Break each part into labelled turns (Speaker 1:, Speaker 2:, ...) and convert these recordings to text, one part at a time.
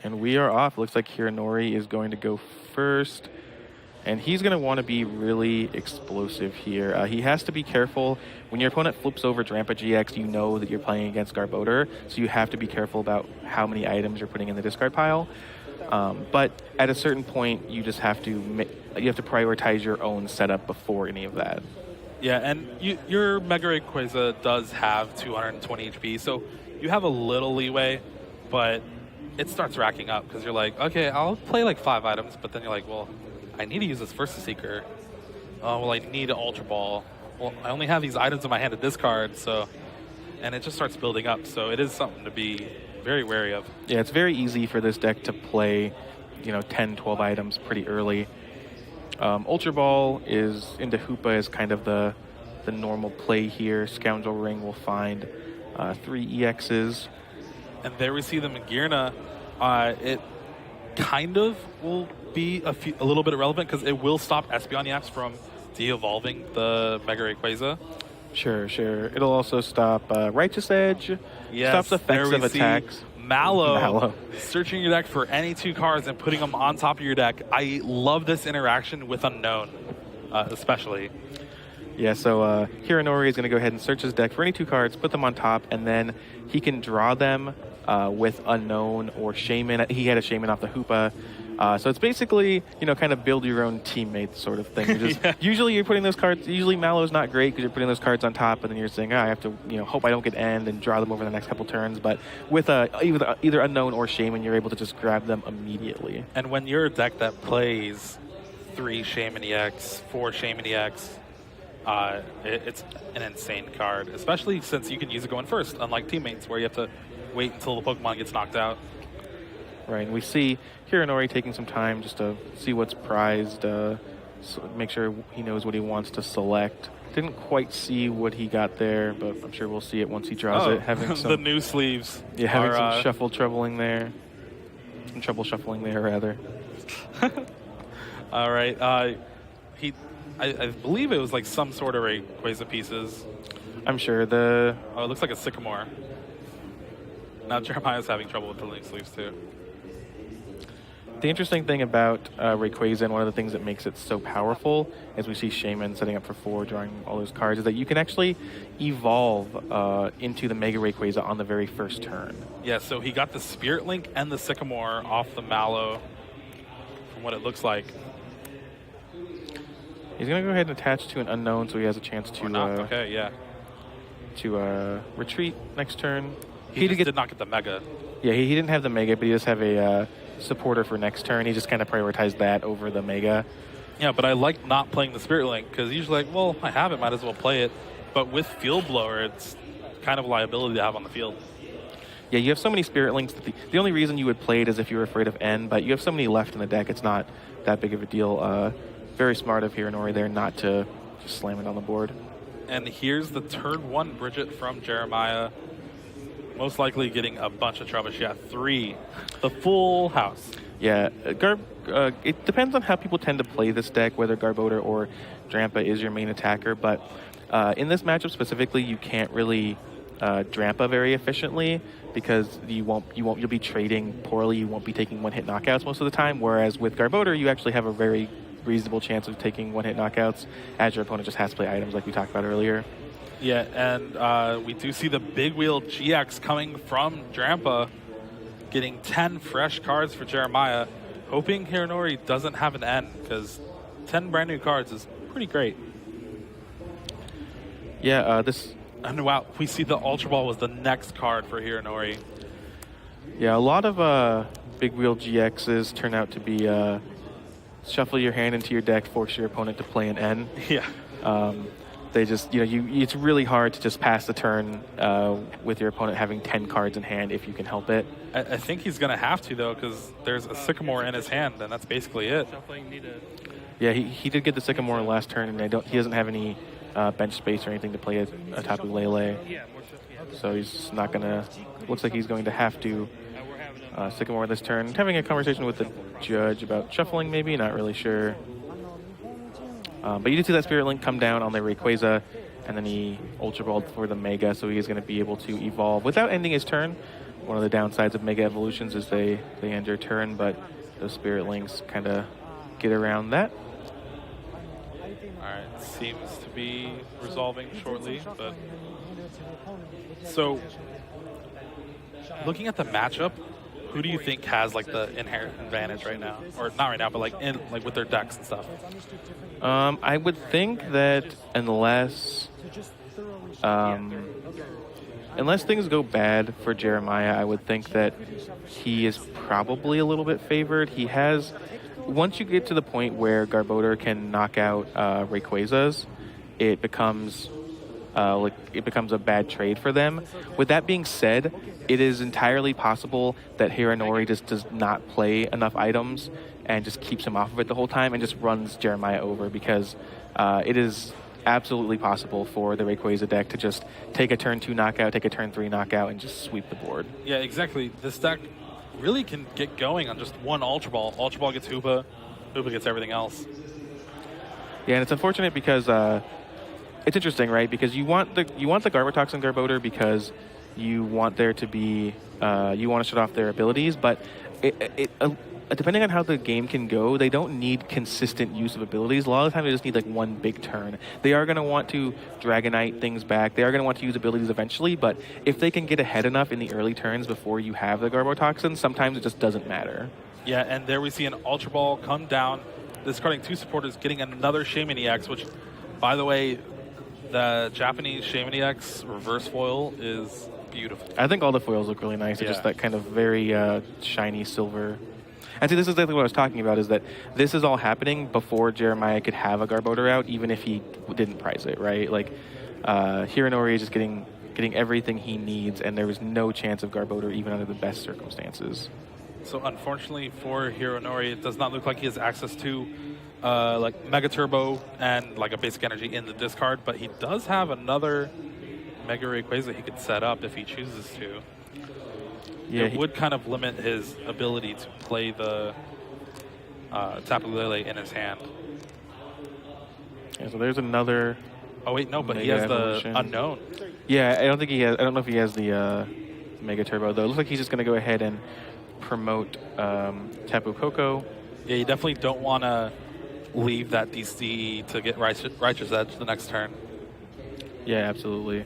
Speaker 1: And we are off. Looks like Hironori is going to go first. And he's going to want to be really explosive here. He has to be careful. When your opponent flips over Drampa GX, you know that you're playing against Garbodor, so you have to be careful about how many items you're putting in the discard pile. But at a certain point, you just have to prioritize your own setup before any of that.
Speaker 2: Yeah, and your Mega Rayquaza does have 220 HP, so you have a little leeway, but it starts racking up because you're like, okay, I'll play like 5 items, but then you're like, well, I need to use this Versus Seeker. Well, I need an Ultra Ball. Well, I only have these items in my hand to discard, so... And it just starts building up, so it is something to be very wary of.
Speaker 1: Yeah, it's very easy for this deck to play, 10, 12 items pretty early. Ultra Ball is into Hoopa is kind of the normal play here. Scoundrel Ring will find 3 EXs.
Speaker 2: And there we see the Magearna. It kind of will be a little bit irrelevant because it will stop Espeon from de-evolving the Mega Rayquaza.
Speaker 1: Sure. It'll also stop Righteous Edge.
Speaker 2: Yes,
Speaker 1: stops effects of attacks.
Speaker 2: Mallow. Searching your deck for any 2 cards and putting them on top of your deck. I love this interaction with Unknown, especially.
Speaker 1: Yeah, so Hironori is going to go ahead and search his deck for any 2 cards, put them on top, and then he can draw them with Unknown or Shaman. He had a Shaman off the Hoopa. So it's basically, kind of build your own teammate sort of thing. Usually you're putting those cards, usually Mallow's not great because you're putting those cards on top and then you're saying, I have to, hope I don't get end and draw them over the next couple turns. But with either Unknown or Shaman, you're able to just grab them immediately.
Speaker 2: And when you're a deck that plays 3 Shaman EX, 4 Shaman EX, it's an insane card, especially since you can use it going first, unlike teammates where you have to wait until the Pokemon gets knocked out.
Speaker 1: Right, and we see Hironori taking some time just to see what's prized, so make sure he knows what he wants to select. Didn't quite see what he got there, but I'm sure we'll see it once he draws it. Having some,
Speaker 2: the new sleeves.
Speaker 1: Yeah, having some troubling there. Some trouble shuffling there, rather.
Speaker 2: All right. I believe it was like some sort of Rayquaza pieces.
Speaker 1: I'm sure.
Speaker 2: Oh, it looks like a Sycamore. Now Jeremiah's having trouble with the new sleeves, too.
Speaker 1: The interesting thing about Rayquaza, and one of the things that makes it so powerful, as we see Shaman setting up for 4, drawing all those cards, is that you can actually evolve into the Mega Rayquaza on the very first turn.
Speaker 2: Yeah, so he got the Spirit Link and the Sycamore off the Mallow, from what it looks like.
Speaker 1: He's going to go ahead and attach to an Unknown, so he has a chance to to retreat next turn.
Speaker 2: He did not get the Mega.
Speaker 1: Yeah, he didn't have the Mega, but he does have a supporter for next turn. He just kind of prioritized that over the Mega.
Speaker 2: Yeah, but I like not playing the Spirit Link because usually like, well, I have it, might as well play it. But with Field Blower, it's kind of a liability to have on the field.
Speaker 1: Yeah, you have so many Spirit Links that the only reason you would play it is if you were afraid of N, but you have so many left in the deck, it's not that big of a deal. Very smart of Hironori there not to just slam it on the board. And
Speaker 2: here's the turn 1 Bridget from Jeremiah. Most likely getting a bunch of trouble. She got 3. The full house.
Speaker 1: Yeah, it depends on how people tend to play this deck, whether Garbodor or Drampa is your main attacker. But in this matchup specifically, you can't really Drampa very efficiently because you'll be trading poorly. You won't be taking 1-hit knockouts most of the time. Whereas with Garbodor, you actually have a very reasonable chance of taking 1-hit knockouts as your opponent just has to play items like we talked about earlier.
Speaker 2: Yeah, and we do see the Big Wheel GX coming from Drampa, getting 10 fresh cards for Jeremiah, hoping Hironori doesn't have an N, because 10 brand new cards is pretty great.
Speaker 1: Yeah,
Speaker 2: And wow, we see the Ultra Ball was the next card for Hironori.
Speaker 1: Yeah, a lot of Big Wheel GXs turn out to be shuffle your hand into your deck, force your opponent to play an N.
Speaker 2: Yeah.
Speaker 1: They just, it's really hard to just pass the turn with your opponent having 10 cards in hand if you can help it.
Speaker 2: I think he's going to have to, though, because there's a Sycamore in his hand, and that's basically it.
Speaker 1: Yeah, he did get the Sycamore last turn, and he doesn't have any bench space or anything to play a Tapu Lele. So he's not going to, looks like he's going to have to Sycamore this turn. Having a conversation with the judge about shuffling, maybe, not really sure. But you did see that Spirit Link come down on the Rayquaza, and then he Ultra Balled for the Mega, so he is going to be able to evolve without ending his turn. one of the downsides of Mega Evolutions is they end your turn, but those Spirit Links kind of get around that.
Speaker 2: All right, seems to be resolving shortly, but so looking at the matchup, who do you think has like the inherent advantage right now, or not right now, but like in with their decks and stuff?
Speaker 1: I would think that unless things go bad for Jeremiah, I would think that he is probably a little bit favored. He has, once you get to the point where Garbodor can knock out Rayquazas, it becomes a bad trade for them. With that being said, it is entirely possible that Hironori just does not play enough items and just keeps him off of it the whole time and just runs Jeremiah over, because it is absolutely possible for the Rayquaza deck to just take a turn 2 knockout, take a turn 3 knockout, and just sweep the board. Yeah,
Speaker 2: exactly. This deck really can get going on just one Ultra Ball. Ultra Ball gets Hoopa, Hoopa gets everything else.
Speaker 1: Yeah, and it's unfortunate because it's interesting, right? Because you want the Garbotoxin Garbodor because you want there to be you want to shut off their abilities, but depending on how the game can go, they don't need consistent use of abilities. A lot of the time, they just need like one big turn. They are going to want to Dragonite things back. They are going to want to use abilities eventually, but if they can get ahead enough in the early turns before you have the Garbotoxin, sometimes it just doesn't matter.
Speaker 2: Yeah, and there we see an Ultra Ball come down, discarding 2 supporters, getting another Shaymin EX, which, by the way, the Japanese Shaymin EX reverse foil is beautiful.
Speaker 1: I think all the foils look really nice. They're just that kind of very shiny silver. And see, this is exactly what I was talking about, is that this is all happening before Jeremiah could have a Garbodor out, even if he didn't prize it, right? Like, Hironori is just getting everything he needs, and there was no chance of Garbodor even under the best circumstances.
Speaker 2: So unfortunately for Hironori, it does not look like he has access to like Mega Turbo and like a basic energy in the discard, but he does have another Mega Rayquaza he could set up if he chooses to. Yeah, it would kind of limit his ability to play the Tapu Lele in his hand.
Speaker 1: Yeah, so there's another.
Speaker 2: Oh wait, no, but he has Evolution. The unknown.
Speaker 1: Yeah, I don't think he has. I don't know if he has the Mega Turbo though. It looks like he's just going to go ahead and promote Tapu Koko.
Speaker 2: Yeah, you definitely don't want to leave that DC to get Righteous Edge the next turn.
Speaker 1: Yeah, absolutely.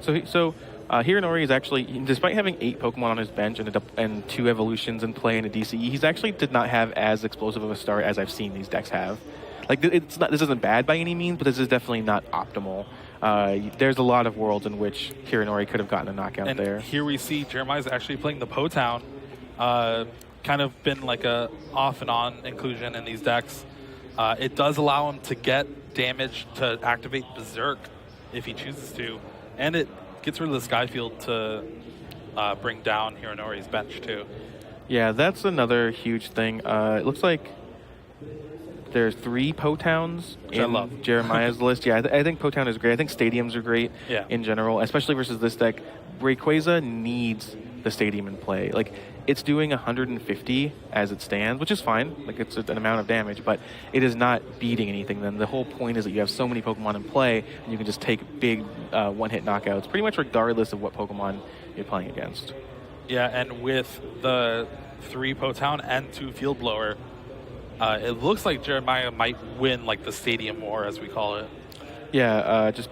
Speaker 1: So Hironori is actually, despite having 8 Pokemon on his bench and 2 evolutions in play and a DCE, he's actually did not have as explosive of a start as I've seen these decks have. Like, this isn't bad by any means, but this is definitely not optimal. There's a lot of worlds in which Hironori could have gotten a knockout
Speaker 2: and
Speaker 1: there.
Speaker 2: Here we see Jeremiah's actually playing the Po-Town. Kind of been like a off and on inclusion in these decks. It does allow him to get damage to activate Berserk if he chooses to, and it gets rid of the Skyfield to bring down Hironori's bench too.
Speaker 1: Yeah, that's another huge thing. It looks like there's 3 Po-Towns in Jeremiah's list. Yeah, I think Po-Town is great. I think Stadiums are great in general, especially versus this deck. Rayquaza needs the Stadium in play. Like, it's doing 150 as it stands, which is fine. Like, it's an amount of damage, but it is not beating anything. Then the whole point is that you have so many Pokemon in play, and you can just take big one-hit knockouts, pretty much regardless of what Pokemon you're playing against.
Speaker 2: Yeah, and with the 3 Po-Town and 2 Field Blower, it looks like Jeremiah might win, like, the Stadium War, as we call it.
Speaker 1: Yeah, just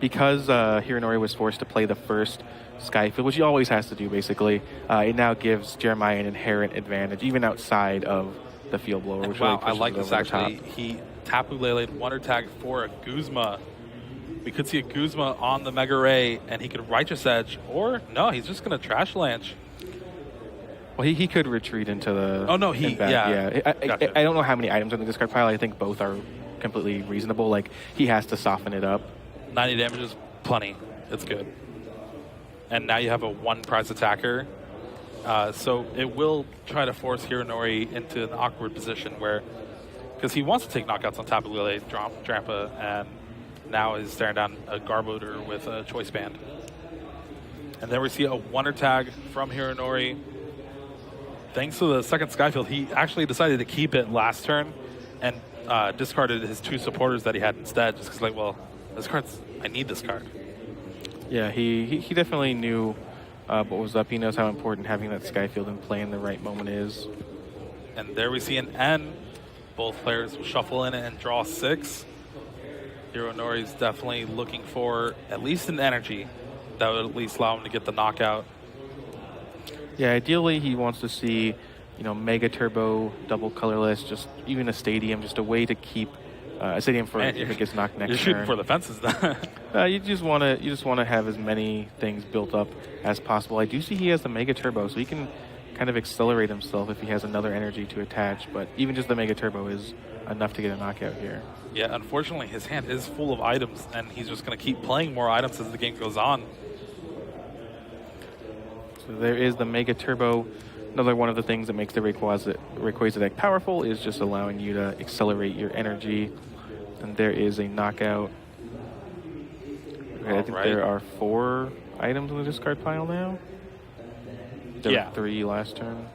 Speaker 1: because Hironori was forced to play the first Skyfield, which he always has to do, basically, it now gives Jeremiah an inherent advantage, even outside of the Field Blower. Which
Speaker 2: wow,
Speaker 1: really
Speaker 2: I like this, actually. He Tapu Lele Wonder Tag for a Guzma. We could see a Guzma on the Mega Ray, and he could Righteous Edge, or no, he's just going to Trash Lance.
Speaker 1: Well, he could retreat into the...
Speaker 2: Oh, no,
Speaker 1: yeah.
Speaker 2: Gotcha.
Speaker 1: I don't know how many items on the discard pile. I think both are completely reasonable. Like, he has to soften it up.
Speaker 2: 90 damage is plenty. It's good. And now you have a 1 prize attacker. So it will try to force Hironori into an awkward position where... Because he wants to take knockouts on Tapu Lele, Drampa, and now is staring down a Garbodor with a Choice Band. And then we see a Wonder Tag from Hironori. Thanks to the second Skyfield, he actually decided to keep it last turn and discarded his 2 supporters that he had instead, just because, like, well, I need this card.
Speaker 1: Yeah, he definitely knew blows up. He knows how important having that Skyfield in play in the right moment is.
Speaker 2: And there we see an N. Both players will shuffle in and draw 6. Hironori's definitely looking for at least an energy that would at least allow him to get the knockout.
Speaker 1: Yeah, ideally he wants to see, Mega Turbo, double colorless, just even a stadium, just a way to keep a stadium for if it gets knocked next
Speaker 2: You're shooting
Speaker 1: turn.
Speaker 2: for the fences then.
Speaker 1: You just want to have as many things built up as possible. I do see he has the Mega Turbo, so he can kind of accelerate himself if he has another energy to attach. But even just the Mega Turbo is enough to get a knockout here.
Speaker 2: Yeah, unfortunately, his hand is full of items, and he's just going to keep playing more items as the game goes on.
Speaker 1: So there is the Mega Turbo. Another one of the things that makes the Rayquaza deck powerful is just allowing you to accelerate your energy. And there is a knockout. Okay, I think there are 4 items in the discard pile now. There were 3 last turn.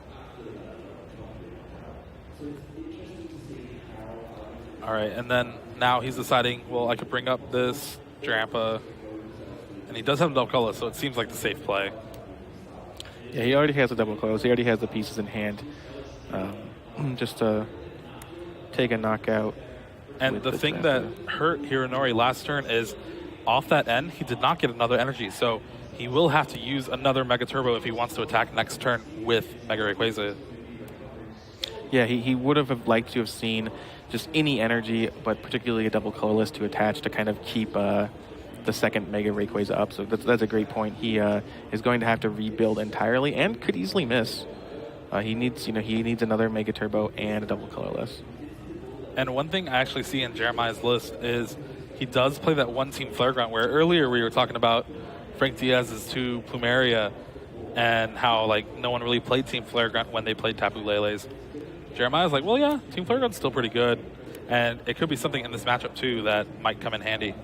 Speaker 2: All right, and then now he's deciding, well, I could bring up this Drampa. And he does have a double color, so it seems like the safe play.
Speaker 1: Yeah, he already has a double close. He already has the pieces in hand. Just to take a knockout.
Speaker 2: And the thing that hurt Hironori last turn is off that end, he did not get another energy. So he will have to use another Mega Turbo if he wants to attack next turn with Mega Rayquaza.
Speaker 1: Yeah, he would have liked to have seen just any energy, but particularly a double colorless to attach to kind of keep the second Mega Rayquaza up. So that's a great point. He is going to have to rebuild entirely and could easily miss. He needs another Mega Turbo and a double colorless.
Speaker 2: And one thing I actually see in Jeremiah's list is he does play that one Team Flare Grunt, where earlier we were talking about Frank Diaz's 2 Plumeria and how no one really played Team Flare Grunt when they played Tapu Leles. Jeremiah's like, well, yeah, Team Flare Grunt's still pretty good. And it could be something in this matchup, too, that might come in handy.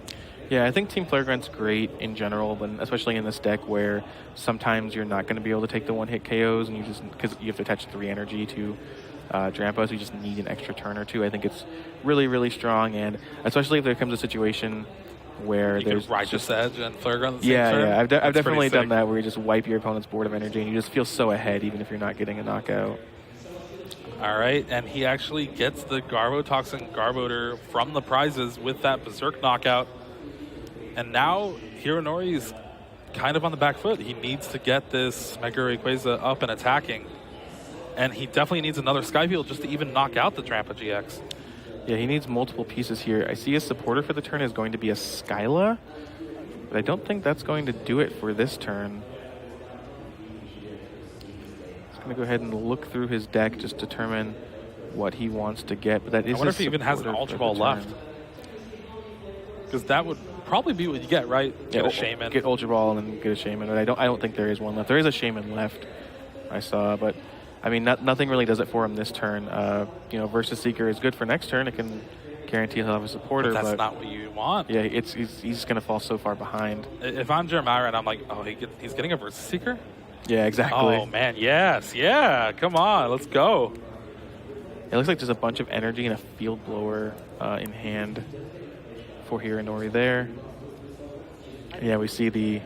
Speaker 1: Yeah, I think Team Flare Grunt's great in general, but especially in this deck where sometimes you're not going to be able to take the one-hit KOs, and because you have to attach 3 energy to Drampa, so you just need an extra turn or 2. I think it's really, really strong, and especially if there comes a situation where there's
Speaker 2: Righteous Edge and Flare Grunt. Turn.
Speaker 1: Yeah, I've definitely done that where you just wipe your opponent's board of energy, and you just feel so ahead, even if you're not getting a knockout.
Speaker 2: All right, and he actually gets the Garbotoxin Garbodor from the prizes with that Berserk knockout. And now Hironori's kind of on the back foot. He needs to get this Mega Rayquaza up and attacking. And he definitely needs another Skyfield just to even knock out the Drampa GX.
Speaker 1: Yeah, he needs multiple pieces here. I see his supporter for the turn is going to be a Skyla, but I don't think that's going to do it for this turn. He's going to go ahead and look through his deck, just determine what he wants to get. But that is
Speaker 2: I wonder if he even has an Ultra Ball left. Because that would probably be what you get, right? Get a Shaman.
Speaker 1: Get Ultra Ball and then get a Shaman. But I don't think there is one left. There is a Shaman left, I saw, but I mean, nothing really does it for him this turn. Versus Seeker is good for next turn. It can guarantee he'll have a supporter.
Speaker 2: But that's not what you want.
Speaker 1: Yeah, he's just going to fall so far behind.
Speaker 2: If I'm Jeremiah and I'm like, oh, he's getting a Versus Seeker?
Speaker 1: Yeah, exactly.
Speaker 2: Oh, man, yes. Yeah, come on, let's go.
Speaker 1: It looks like there's a bunch of energy and a Field Blower in hand for Hironori there. Yeah, we see the...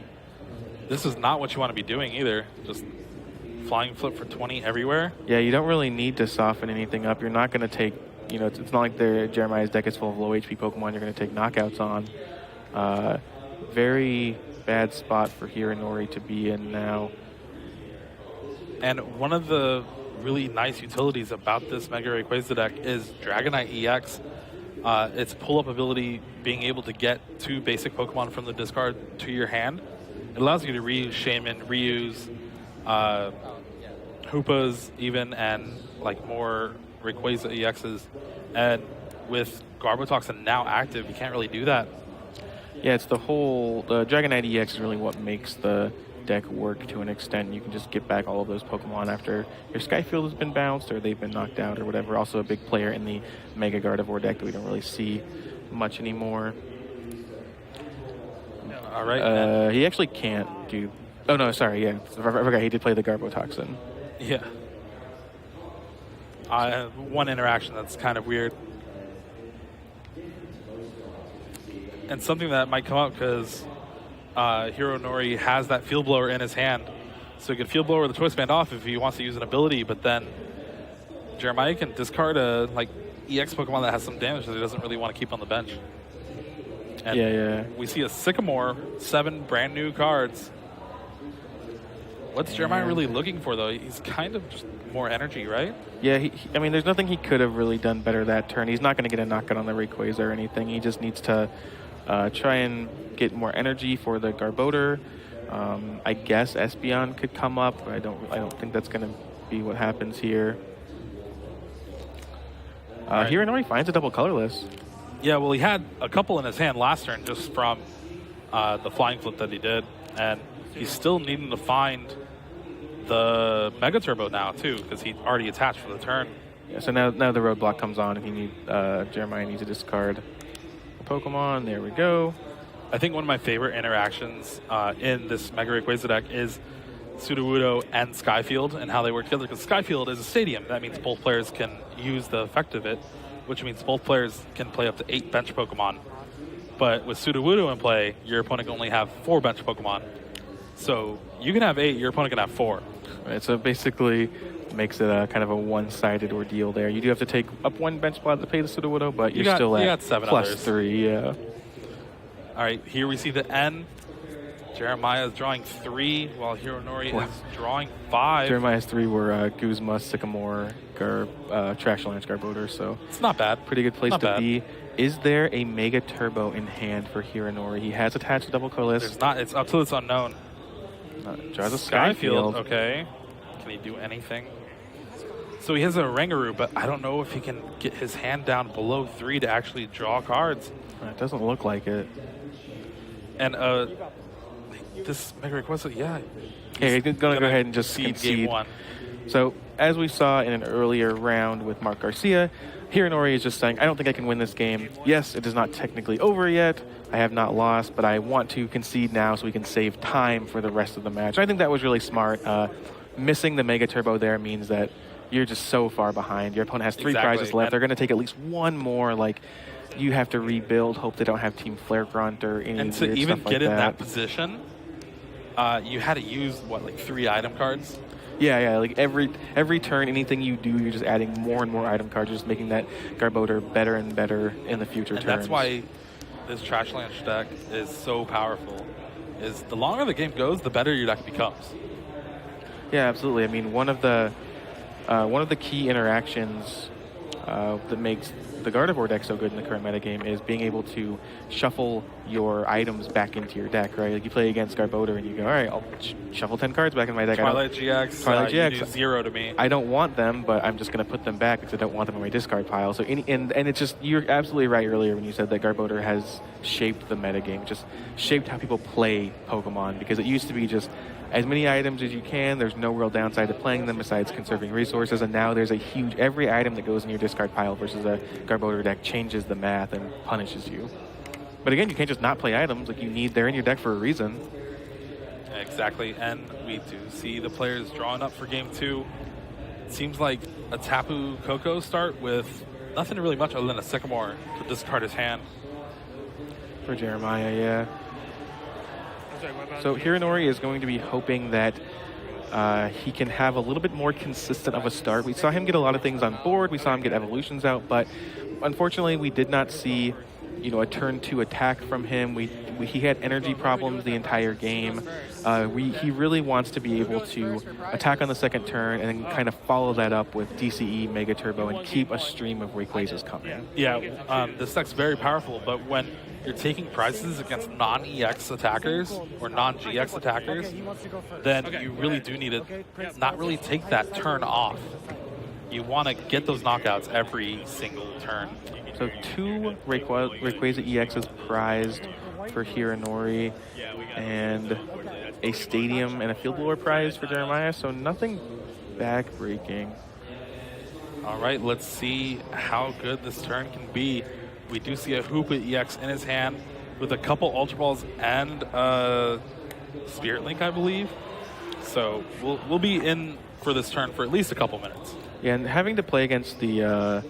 Speaker 2: This is not what you want to be doing either. Just flying flip for 20 everywhere.
Speaker 1: Yeah, you don't really need to soften anything up. You're not going to take, it's not like Jeremiah's deck is full of low HP Pokemon you're going to take knockouts on. Very bad spot for Hironori to be in now.
Speaker 2: And one of the really nice utilities about this Mega Rayquaza deck is Dragonite EX. Its pull-up ability, being able to get 2 basic Pokemon from the discard to your hand. It allows you to reuse Shaman, reuse Hoopas even, and more Rayquaza EXs. And with Garbotoxin now active, you can't really do that.
Speaker 1: Yeah, it's the Dragonite EX is really what makes the deck work to an extent. You can just get back all of those Pokemon after your Skyfield has been bounced or they've been knocked out or whatever. Also a big player in the Mega Gardevoir deck that we don't really see much anymore.
Speaker 2: All right.
Speaker 1: He actually can't do... Oh, no, sorry, yeah. I forgot he did play the Garbotoxin.
Speaker 2: Yeah. One interaction that's kind of weird. And something that might come up because Hironori has that Field Blower in his hand. So he can Field Blower with the Choice Band off if he wants to use an ability, but then Jeremiah can discard a EX Pokemon that has some damage that he doesn't really want to keep on the bench. And we see a Sycamore, 7 brand new cards. What's Jeremiah really looking for, though? He's kind of just more energy, right?
Speaker 1: Yeah, I mean, there's nothing he could have really done better that turn. He's not going to get a knockout on the Rayquaza or anything. He just needs to try and get more energy for the Garbodor. I guess Espeon could come up. I don't think that's going to be what happens here. Hironori finds a double colorless.
Speaker 2: Yeah, well, he had a couple in his hand last turn just from the flying flip that he did, and he's still needing to find the Mega Turbo now, too, because he already attached for the turn.
Speaker 1: Yeah, so now the roadblock comes on, and Jeremiah needs to discard a Pokemon. There we go.
Speaker 2: I think one of my favorite interactions in this Mega Rayquaza deck is Sudowoodo and Skyfield and how they work together, because Skyfield is a stadium. That means both players can use the effect of it, which means both players can play up to 8 bench Pokemon. But with Sudowoodo in play, your opponent can only have 4 bench Pokemon. So you can have 8, your opponent can have 4.
Speaker 1: Right, so basically makes it a kind of a one-sided ordeal there. You do have to take up 1 bench spot to pay the Sudowoodo, but you're still at
Speaker 2: 7
Speaker 1: plus
Speaker 2: others.
Speaker 1: 3, yeah.
Speaker 2: All right, here we see the N. Jeremiah is drawing 3, while Hironori is drawing 5.
Speaker 1: Jeremiah's 3 were Guzma, Sycamore, Trash Lance, Garbodor, so
Speaker 2: it's not bad.
Speaker 1: Pretty good place to be. Is there a Mega Turbo in hand for Hironori? He has attached a double colorless.
Speaker 2: There's not. It's up to it's unknown.
Speaker 1: Draws a Skyfield.
Speaker 2: Okay. Can he do anything? So he has a Rangaroo, but I don't know if he can get his hand down below 3 to actually draw cards.
Speaker 1: It doesn't look like it.
Speaker 2: And this Mega Rayquaza,
Speaker 1: he's going to go ahead and just concede.
Speaker 2: Game 1.
Speaker 1: So as we saw in an earlier round with Mark Garcia, Hironori is just saying, I don't think I can win this game. Yes, it is not technically over yet. I have not lost, but I want to concede now so we can save time for the rest of the match. I think that was really smart. Missing the Mega Turbo there means that you're just so far behind. Your opponent has 3 prizes left. They're going to take at least 1 more. You have to rebuild, hope they don't have Team Flare Grunt or any
Speaker 2: and to
Speaker 1: weird
Speaker 2: even
Speaker 1: stuff
Speaker 2: get
Speaker 1: like
Speaker 2: in that position, you had to use, 3 item cards?
Speaker 1: Yeah, every turn, anything you do, you're just adding more and more item cards, just making that Garbodor better and better in the future turns.
Speaker 2: That's why this Trash Lance deck is so powerful. Is the longer the game goes, the better your deck becomes.
Speaker 1: Yeah, absolutely. I mean, one of the key interactions that makes the Gardevoir deck so good in the current metagame is being able to shuffle your items back into your deck, right? You play against Garbodor and you go, all right, I'll shuffle 10 cards back in my deck.
Speaker 2: Twilight GX, you do 0 to me.
Speaker 1: I don't want them, but I'm just going to put them back because I don't want them in my discard pile. So and it's just, you're absolutely right earlier when you said that Garbodor has shaped the metagame, just shaped how people play Pokemon, because it used to be just as many items as you can. There's no real downside to playing them besides conserving resources, and now there's a huge, every item that goes in your discard pile versus a Garbodor deck changes the math and punishes you. But again, you can't just not play items. They're in your deck for a reason.
Speaker 2: Exactly, and we do see the players drawing up for game 2. It seems like a Tapu Koko start with nothing really much other than a Sycamore to discard his hand.
Speaker 1: For Jeremiah, yeah. So Hironori is going to be hoping that he can have a little bit more consistent of a start. We saw him get a lot of things on board. We saw him get evolutions out, but unfortunately we did not see, a turn 2 attack from him. He had energy problems the entire game. He really wants to be able to attack on the second turn and then kind of follow that up with DCE, Mega Turbo, and keep a stream of Rayquazas coming.
Speaker 2: Yeah, this deck's very powerful, but when you're taking prizes against non-EX attackers or non-GX attackers, then you really do need to not really take that turn off. You want to get those knockouts every single turn.
Speaker 1: So 2 Rayquaza EXs prized for Hironori, and a Stadium and a Field Blower prize for Jeremiah, so nothing back-breaking.
Speaker 2: All right, let's see how good this turn can be. We do see a Hoopa EX in his hand with a couple Ultra Balls and Spirit Link, I believe. So we'll be in for this turn for at least a couple minutes.
Speaker 1: Yeah, and having to play against the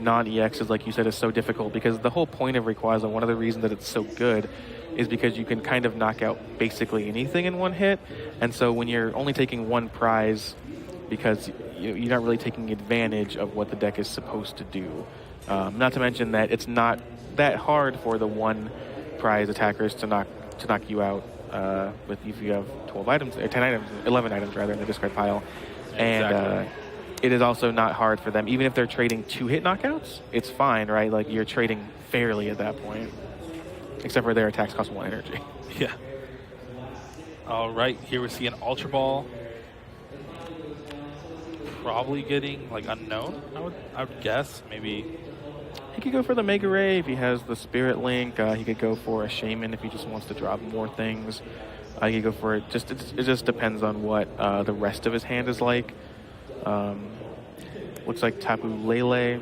Speaker 1: non-EXs, like you said, is so difficult because the whole point of Rayquaza, one of the reasons that it's so good, is because you can kind of knock out basically anything in one hit. And so when you're only taking one prize, because you're not really taking advantage of what the deck is supposed to do. Not to mention that it's not that hard for the one prize attackers to knock you out with if you have 12 items, or 10 items, 11 items rather in the discard pile.
Speaker 2: Exactly.
Speaker 1: And it is also not hard for them, even if they're trading 2-hit knockouts. It's fine, right? Like you're trading fairly at that point, except for their attacks cost 1 energy.
Speaker 2: Yeah. All right, here we see an Ultra Ball. Probably getting like unknown. I would guess maybe.
Speaker 1: He could go for the Mega Ray if he has the Spirit Link. He could go for a Shaman if he just wants to drop more things. He could go for it. It just depends on what the rest of his hand is like. Looks like Tapu Lele is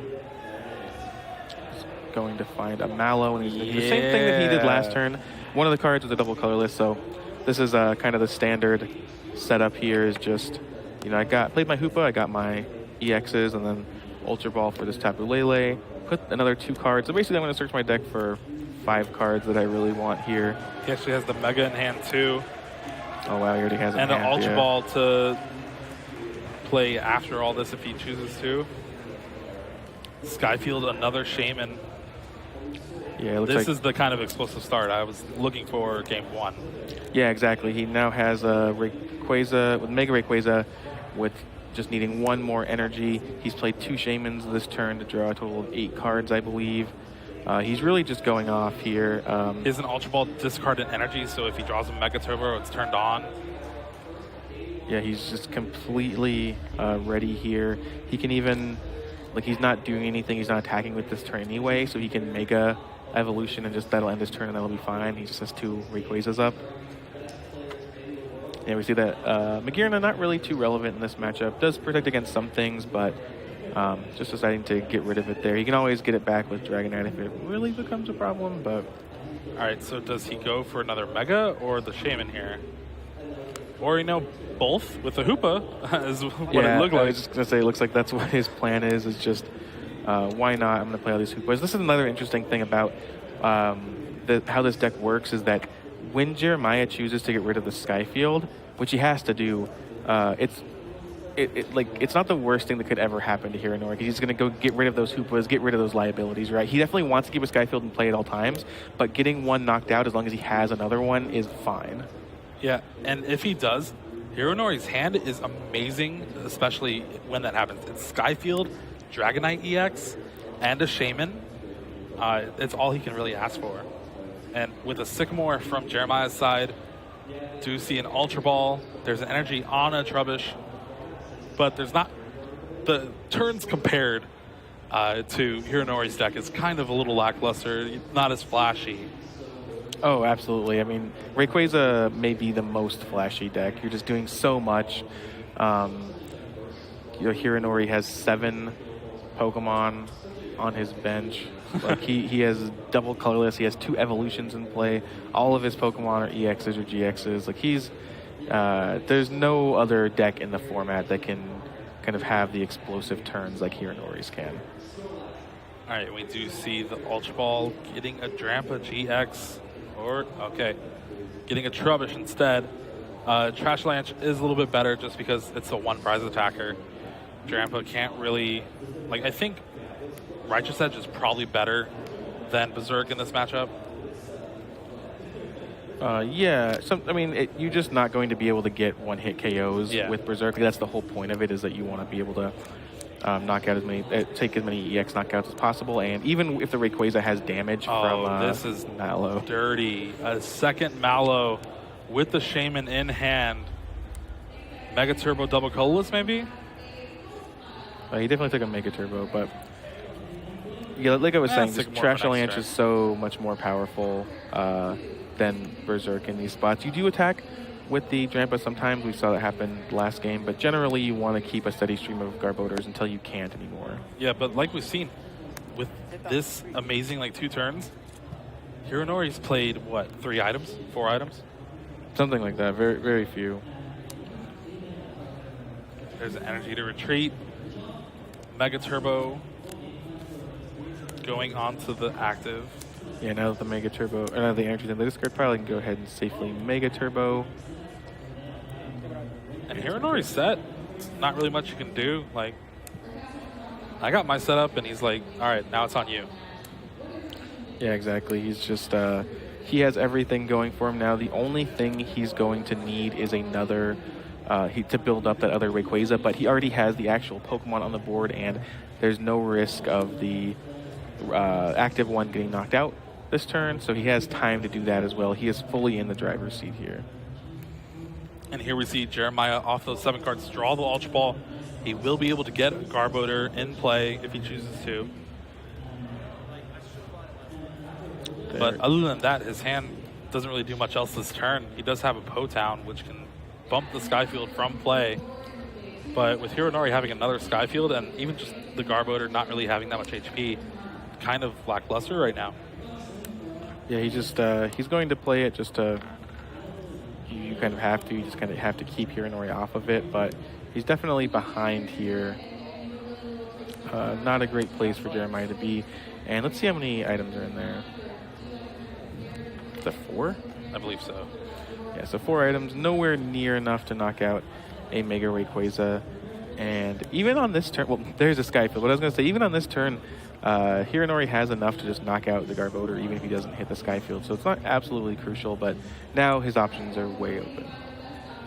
Speaker 1: going to find a Mallow, and he's going to do the same thing that he did last turn. One of the cards was a double colorless, so this is kind of the standard setup here. Is just, I played my Hoopa, I got my EXs, and then Ultra Ball for this Tapu Lele. Put another 2 cards. So basically, I'm going to search my deck for 5 cards that I really want here.
Speaker 2: He actually has the Mega in hand too.
Speaker 1: Oh wow, he already has it in
Speaker 2: hand. And an Ultra
Speaker 1: yeah.
Speaker 2: Ball to play after all this if he chooses to. Skyfield, another Shaman.
Speaker 1: Yeah, it looks
Speaker 2: this
Speaker 1: like
Speaker 2: is the kind of explosive start I was looking for game 1.
Speaker 1: Yeah, exactly. He now has a Rayquaza with Mega Rayquaza with just needing 1 more energy. He's played 2 Shamans this turn to draw a total of 8 cards, I believe. He's really just going off here.
Speaker 2: Is an Ultra Ball discarded energy, so if he draws a Mega Turbo, it's turned on.
Speaker 1: Yeah, he's just completely ready here. He can even, he's not doing anything. He's not attacking with this turn anyway, so he can Mega Evolution and just that'll end his turn and that'll be fine. He just has 2 Rayquazas up. Yeah, we see that Magearna not really too relevant in this matchup. Does protect against some things, but just deciding to get rid of it there. You can always get it back with Dragonite if it really becomes a problem, but...
Speaker 2: All right, so does he go for another Mega or the Shaman here? Or, both with the Hoopa is what it looked like.
Speaker 1: I was just going to say, it looks like that's what his plan is just why not? I'm going to play all these Hoopas. This is another interesting thing about how this deck works is that when Jeremiah chooses to get rid of the Skyfield, which he has to do, it's not the worst thing that could ever happen to Hironori, because he's going to go get rid of those Hoopas, get rid of those liabilities, right? He definitely wants to keep a Skyfield in play at all times, but getting one knocked out as long as he has another one is fine.
Speaker 2: Yeah, and if he does, Hironori's hand is amazing, especially when that happens. It's Skyfield, Dragonite EX, and a Shaman. It's all he can really ask for. And with a Sycamore from Jeremiah's side, do see an Ultra Ball. There's an energy on a Trubbish, but there's not... The turns compared to Hironori's deck is kind of a little lackluster, not as flashy.
Speaker 1: Oh, absolutely. I mean, Rayquaza may be the most flashy deck. You're just doing so much. Hironori has 7 Pokemon on his bench. He has double colorless. He has 2 evolutions in play. All of his Pokemon are EXs or GXs. There's no other deck in the format that can kind of have the explosive turns like Hironori's can.
Speaker 2: All right, we do see the Ultra Ball getting a Drampa GX. Getting a Trubbish instead. Trash Lance is a little bit better just because it's a 1 prize attacker. Drampa can't really... I think Righteous Edge is probably better than Berserk in this matchup.
Speaker 1: You're just not going to be able to get 1-hit KOs with Berserk. That's the whole point of it, is that you want to be able to knock out take as many EX knockouts as possible, and even if the Rayquaza has damage from
Speaker 2: this is
Speaker 1: Mallow.
Speaker 2: Dirty. A second Mallow with the Shaman in hand. Mega Turbo double colorless, maybe?
Speaker 1: He definitely took a Mega Turbo, but like I was saying, just Trash Avalanche is so much more powerful than Berserk in these spots. You do attack with the Drampa sometimes. We saw that happen last game, but generally you want to keep a steady stream of Garbodors until you can't anymore.
Speaker 2: Yeah, but like we've seen, with this amazing 2 turns, Hironori's played, 3 items? 4 items?
Speaker 1: Something like that, very, very few.
Speaker 2: There's an energy to retreat. Mega Turbo. going on to the active.
Speaker 1: Yeah, now that the Mega Turbo, or now the energy's in the discard pile, I can go ahead and safely Mega Turbo.
Speaker 2: And Hironori's set. Not really much you can do. Like, I got my setup, and he's like, all right, now it's on you.
Speaker 1: Yeah, exactly. He's just, he has everything going for him now. The only thing he's going to need is another, to build up that other Rayquaza, but he already has the actual Pokemon on the board, and there's no risk of the active one getting knocked out this turn, so he has time to do that as well. He is fully in the driver's seat here.
Speaker 2: And here we see Jeremiah off those 7 cards draw the Ultra Ball. He will be able to get a Garbodor in play if he chooses to.
Speaker 1: There.
Speaker 2: But other than that, his hand doesn't really do much else this turn. He does have a Potown, which can bump the Skyfield from play. But with Hironori having another Skyfield and even just the Garbodor not really having that much HP, kind of lackluster right now.
Speaker 1: Yeah, he just he's going to play it just to. You kind of have to. You just kind of have to keep Hironori off of it, but he's definitely behind here. Not a great place for Jeremiah to be. And let's see how many items are in there. Is that 4?
Speaker 2: I believe so.
Speaker 1: Yeah, so 4 items, nowhere near enough to knock out a Mega Rayquaza. And even on this turn, well, there's a Skyfield. But I was going to say, even on this turn, Hironori has enough to just knock out the Garbodor, even if he doesn't hit the Skyfield. So it's not absolutely crucial, but now his options are way open.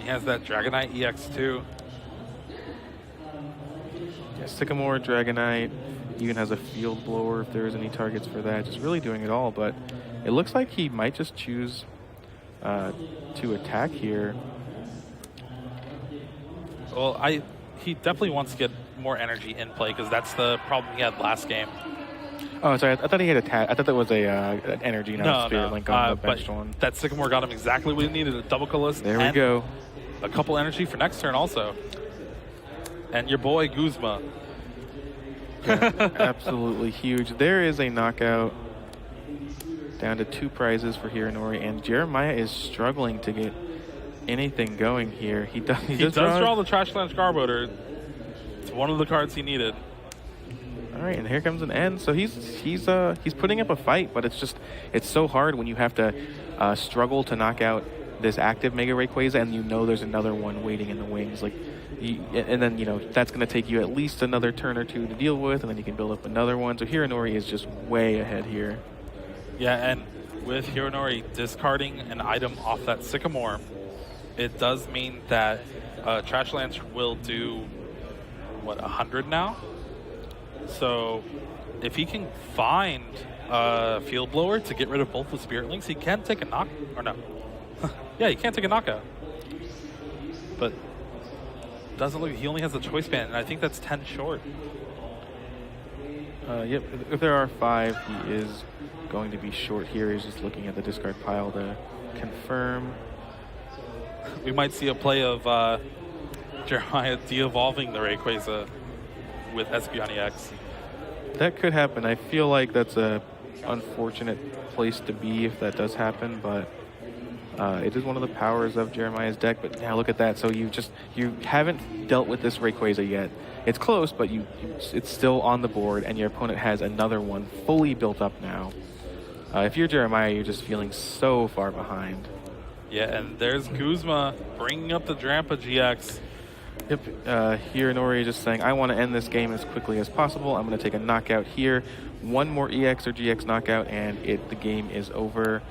Speaker 2: He has that Dragonite EX too.
Speaker 1: Yeah, Sycamore, Dragonite, even has a Field Blower if there's any targets for that. Just really doing it all, but it looks like he might just choose to attack here.
Speaker 2: Well, he definitely wants to get more energy in play because that's the problem he had last game.
Speaker 1: Oh, sorry. I thought he had attack. I thought that was an energy, not a Spirit Link on the benched one.
Speaker 2: That Sycamore got him exactly what he needed, a double colorless.
Speaker 1: There we go.
Speaker 2: A couple energy for next turn also. And your boy Guzma.
Speaker 1: Yeah, absolutely huge. There is a knockout. Down to 2 prizes for Hironori, and Jeremiah is struggling to get anything going here. He does
Speaker 2: draw the Trash Lance Garbodor. It's one of the cards he needed.
Speaker 1: All right, and here comes an end. So he's putting up a fight, but it's so hard when you have to struggle to knock out this active Mega Rayquaza, and you know there's another one waiting in the wings. And then that's going to take you at least another turn or 2 to deal with, and then you can build up another one. So Hironori is just way ahead here.
Speaker 2: Yeah, and with Hironori discarding an item off that Sycamore, it does mean that Trash Lance will do, 100 now? So if he can find a Field Blower to get rid of both the Spirit Links, he can take a knock, or no. Yeah, he can't take a knockout. But doesn't look, he only has the Choice Band, and I think that's 10 short.
Speaker 1: Yep, if there are 5, he is going to be short here. He's just looking at the discard pile to confirm.
Speaker 2: We might see a play of Jeremiah de-evolving the Rayquaza with Espeon EX.
Speaker 1: That could happen. I feel like that's a unfortunate place to be if that does happen, but it is one of the powers of Jeremiah's deck. But now look at that. So you haven't dealt with this Rayquaza yet. It's close, but it's still on the board, and your opponent has another one fully built up now. If you're Jeremiah, you're just feeling so far behind.
Speaker 2: Yeah, and there's Guzma bringing up the Drampa GX.
Speaker 1: Yep, Hironori just saying, I want to end this game as quickly as possible. I'm going to take a knockout here. One more EX or GX knockout, and the game is over.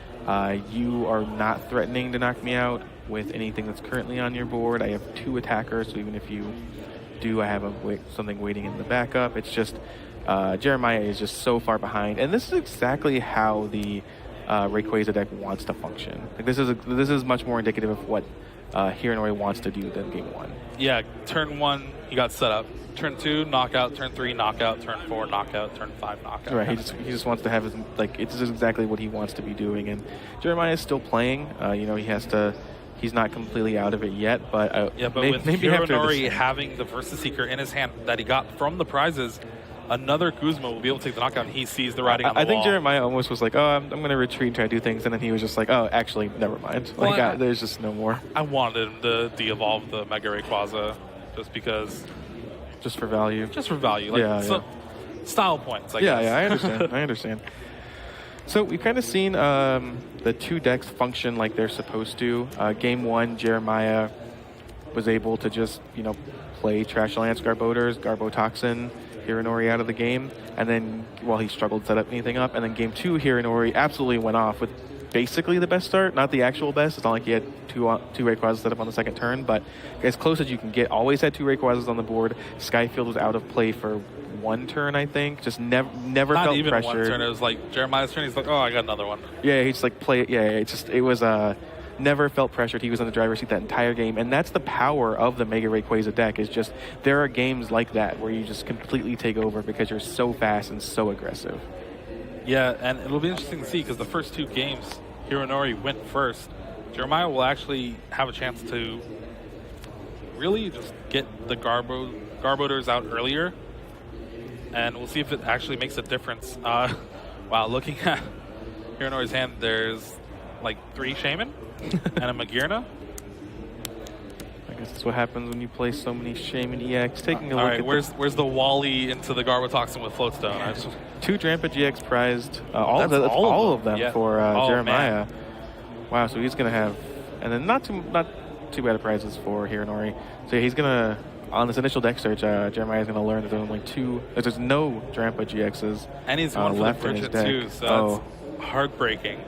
Speaker 1: You are not threatening to knock me out with anything that's currently on your board. I have 2 attackers, so even if you do, I have something waiting in the backup. It's just Jeremiah is just so far behind, and this is exactly how the Rayquaza deck wants to function. Like this is much more indicative of what Hironori wants to do than game 1.
Speaker 2: Yeah, turn 1 he got set up. Turn 2 knockout. Turn 3 knockout. Turn 4 knockout. Turn 5 knockout.
Speaker 1: Right, he just wants to have it's exactly what he wants to be doing, and Jeremiah is still playing. He's not completely out of it yet, but
Speaker 2: with Hironori having the Versus Seeker in his hand that he got from the prizes, another Guzma will be able to take the knockout, and he sees the writing on the wall.
Speaker 1: I think Jeremiah almost was like, I'm going to retreat and try to do things, and then he was just like, oh, actually, never mind. There's just no more.
Speaker 2: I wanted him to de-evolve the Mega Rayquaza just because.
Speaker 1: Just for value.
Speaker 2: Just for value. style points, I
Speaker 1: Yeah,
Speaker 2: guess.
Speaker 1: yeah, I understand. I understand. So we've kind of seen the two decks function like they're supposed to. Game 1, Jeremiah was able to just, play Trash Lance, Garbodors, Garbotoxin, Hironori out of the game. And then, he struggled to set up anything up. And then Game 2, Hironori absolutely went off with basically the best start. Not the actual best. It's not like he had two Rayquazas set up on the second turn, but as close as you can get. Always had two Rayquazas on the board. Skyfield was out of play for one turn, I think. Just never
Speaker 2: Not
Speaker 1: felt
Speaker 2: even
Speaker 1: pressured.
Speaker 2: one turn. It was like Jeremiah's turn. He's like, oh, I got another one.
Speaker 1: Yeah, he just play it. Yeah, it was never felt pressured. He was in the driver's seat that entire game, and that's the power of the Mega Rayquaza deck. Is just there are games like that where you just completely take over because you're so fast and so aggressive.
Speaker 2: Yeah, and it'll be interesting to see because the first two games, Hironori went first. Jeremiah will actually have a chance to really just get the Garbodors out earlier, and we'll see if it actually makes a difference. Wow, looking at Hironori's hand, there's like 3 Shaman and a Magearna.
Speaker 1: I guess that's what happens when you play so many Shaman EX. Taking a
Speaker 2: All
Speaker 1: look
Speaker 2: right,
Speaker 1: at
Speaker 2: where's the Wally into the Garbotoxin with Floatstone?
Speaker 1: 2 Drampa GX prized. All
Speaker 2: That's all
Speaker 1: of them
Speaker 2: yeah.
Speaker 1: for Jeremiah.
Speaker 2: Man.
Speaker 1: Wow, so he's gonna have, and then not too bad of prizes for Hironori. So he's gonna, on this initial deck search, Jeremiah's gonna learn that there's no Drampa GXs
Speaker 2: And he's going for
Speaker 1: left
Speaker 2: the
Speaker 1: in his
Speaker 2: Bridget
Speaker 1: deck.
Speaker 2: too, so that's heartbreaking.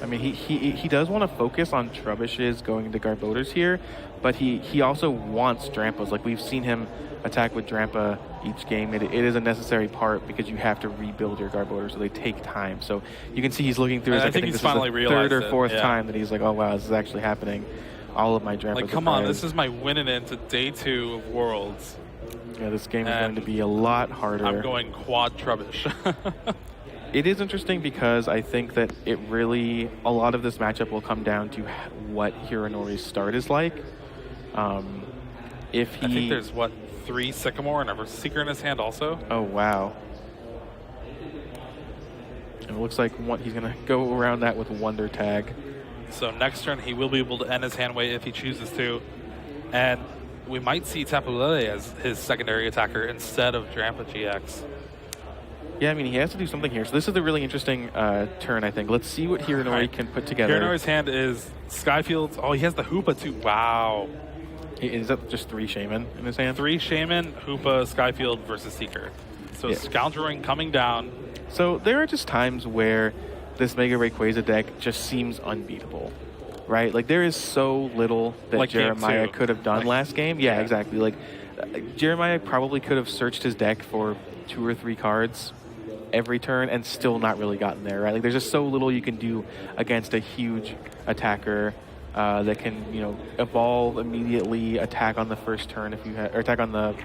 Speaker 1: I mean, he does want to focus on Trubbishes going into Garbodors here, but he also wants Drampas. Like, we've seen him attack with Drampa each game. It is a necessary part because you have to rebuild your Garbodors, so they take time. So you can see he's looking through.
Speaker 2: I think he's finally
Speaker 1: realized third or fourth
Speaker 2: yeah.
Speaker 1: time that he's like, oh wow, this is actually happening. All of my Drampas.
Speaker 2: Like, come on, this is my winning into day 2 of Worlds.
Speaker 1: Yeah, this game is going to be a lot harder.
Speaker 2: I'm going quad Trubbish.
Speaker 1: It is interesting because I think that a lot of this matchup will come down to what Hironori's start is like. I
Speaker 2: think there's, 3 Sycamore and a Seeker in his hand also?
Speaker 1: Oh, wow. And it looks like he's going to go around that with Wonder Tag.
Speaker 2: So next turn, he will be able to end his hand weight if he chooses to. And we might see Tapu Lele as his secondary attacker instead of Drampa GX.
Speaker 1: Yeah, I mean, he has to do something here. So this is a really interesting turn, I think. Let's see what Hironori can put together.
Speaker 2: Hironori's hand is Skyfields. Oh, he has the Hoopa too. Wow.
Speaker 1: Is that just 3 Shaman in his hand?
Speaker 2: 3 Shaman, Hoopa, Skyfield versus Seeker. So
Speaker 1: yeah.
Speaker 2: Scoundrelling coming down.
Speaker 1: So there are just times where this Mega Rayquaza deck just seems unbeatable, right? Like, there is so little that
Speaker 2: like
Speaker 1: Jeremiah could have done last game. Yeah, exactly. Like, Jeremiah probably could have searched his deck for 2 or 3 cards every turn and still not really gotten there, right? Like, there's just so little you can do against a huge attacker that can, evolve immediately, attack on the first turn or attack on the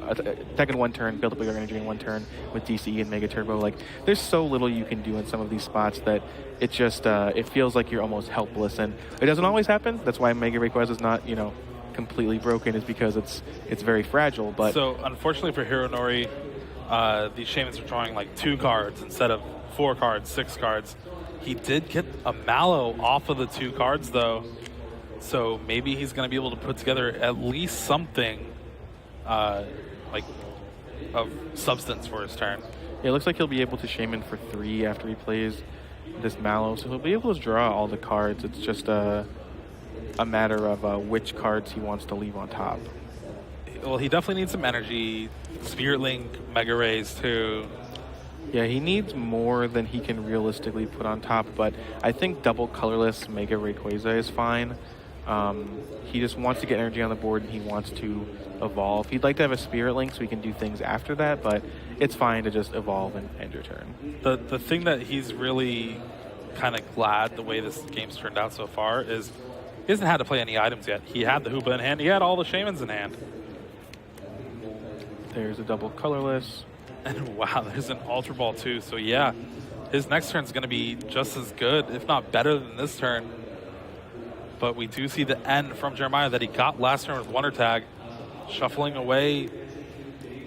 Speaker 1: attack in 1 turn, build up your energy in 1 turn with DC and Mega Turbo. Like, there's so little you can do in some of these spots that it just it feels like you're almost helpless, and it doesn't always happen. That's why Mega Rayquaza is not completely broken, is because it's very fragile. But
Speaker 2: so unfortunately for Hironori, these Shamans are drawing like 2 cards instead of 4 cards, 6 cards. He did get a Mallow off of the 2 cards though, so maybe he's going to be able to put together at least something like of substance for his turn.
Speaker 1: Yeah, it looks like he'll be able to Shaman for 3 after he plays this Mallow, so he'll be able to draw all the cards. It's just a matter of which cards he wants to leave on top.
Speaker 2: Well, he definitely needs some energy. Spirit Link, Mega Rays too.
Speaker 1: Yeah, he needs more than he can realistically put on top, but I think double colorless Mega Rayquaza is fine. He just wants to get energy on the board and he wants to evolve. He'd like to have a Spirit Link so he can do things after that, but it's fine to just evolve and end your turn.
Speaker 2: The thing that he's really kind of glad the way this game's turned out so far is he hasn't had to play any items yet. He had the Hoopa in hand. He had all the Shamans in hand.
Speaker 1: There's a double colorless.
Speaker 2: And wow, there's an Ultra Ball too. So yeah, his next turn is going to be just as good, if not better than this turn. But we do see the end from Jeremiah that he got last turn with Wonder Tag, shuffling away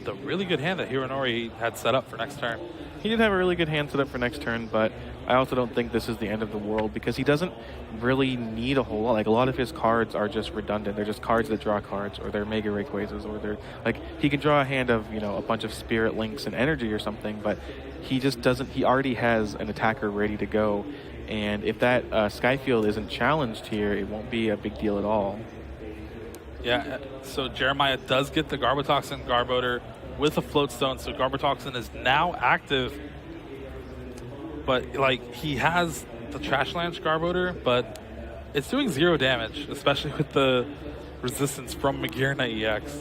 Speaker 2: the really good hand that Hironori had set up for next turn.
Speaker 1: He did have a really good hand set up for next turn, but I also don't think this is the end of the world because he doesn't really need a whole lot. Like, a lot of his cards are just redundant. They're just cards that draw cards, or they're Mega Rayquazas, or they're like, he can draw a hand of, you know, a bunch of Spirit Links and Energy or something, but he just doesn't. He already has an attacker ready to go, and if that Skyfield isn't challenged here, it won't be a big deal at all.
Speaker 2: Yeah, so Jeremiah does get the Garbotoxin Garbodor with a Float Stone, so Garbotoxin is now active. But, like, he has the Trash Lance Garbodor, but it's doing 0 damage, especially with the resistance from Magearna EX.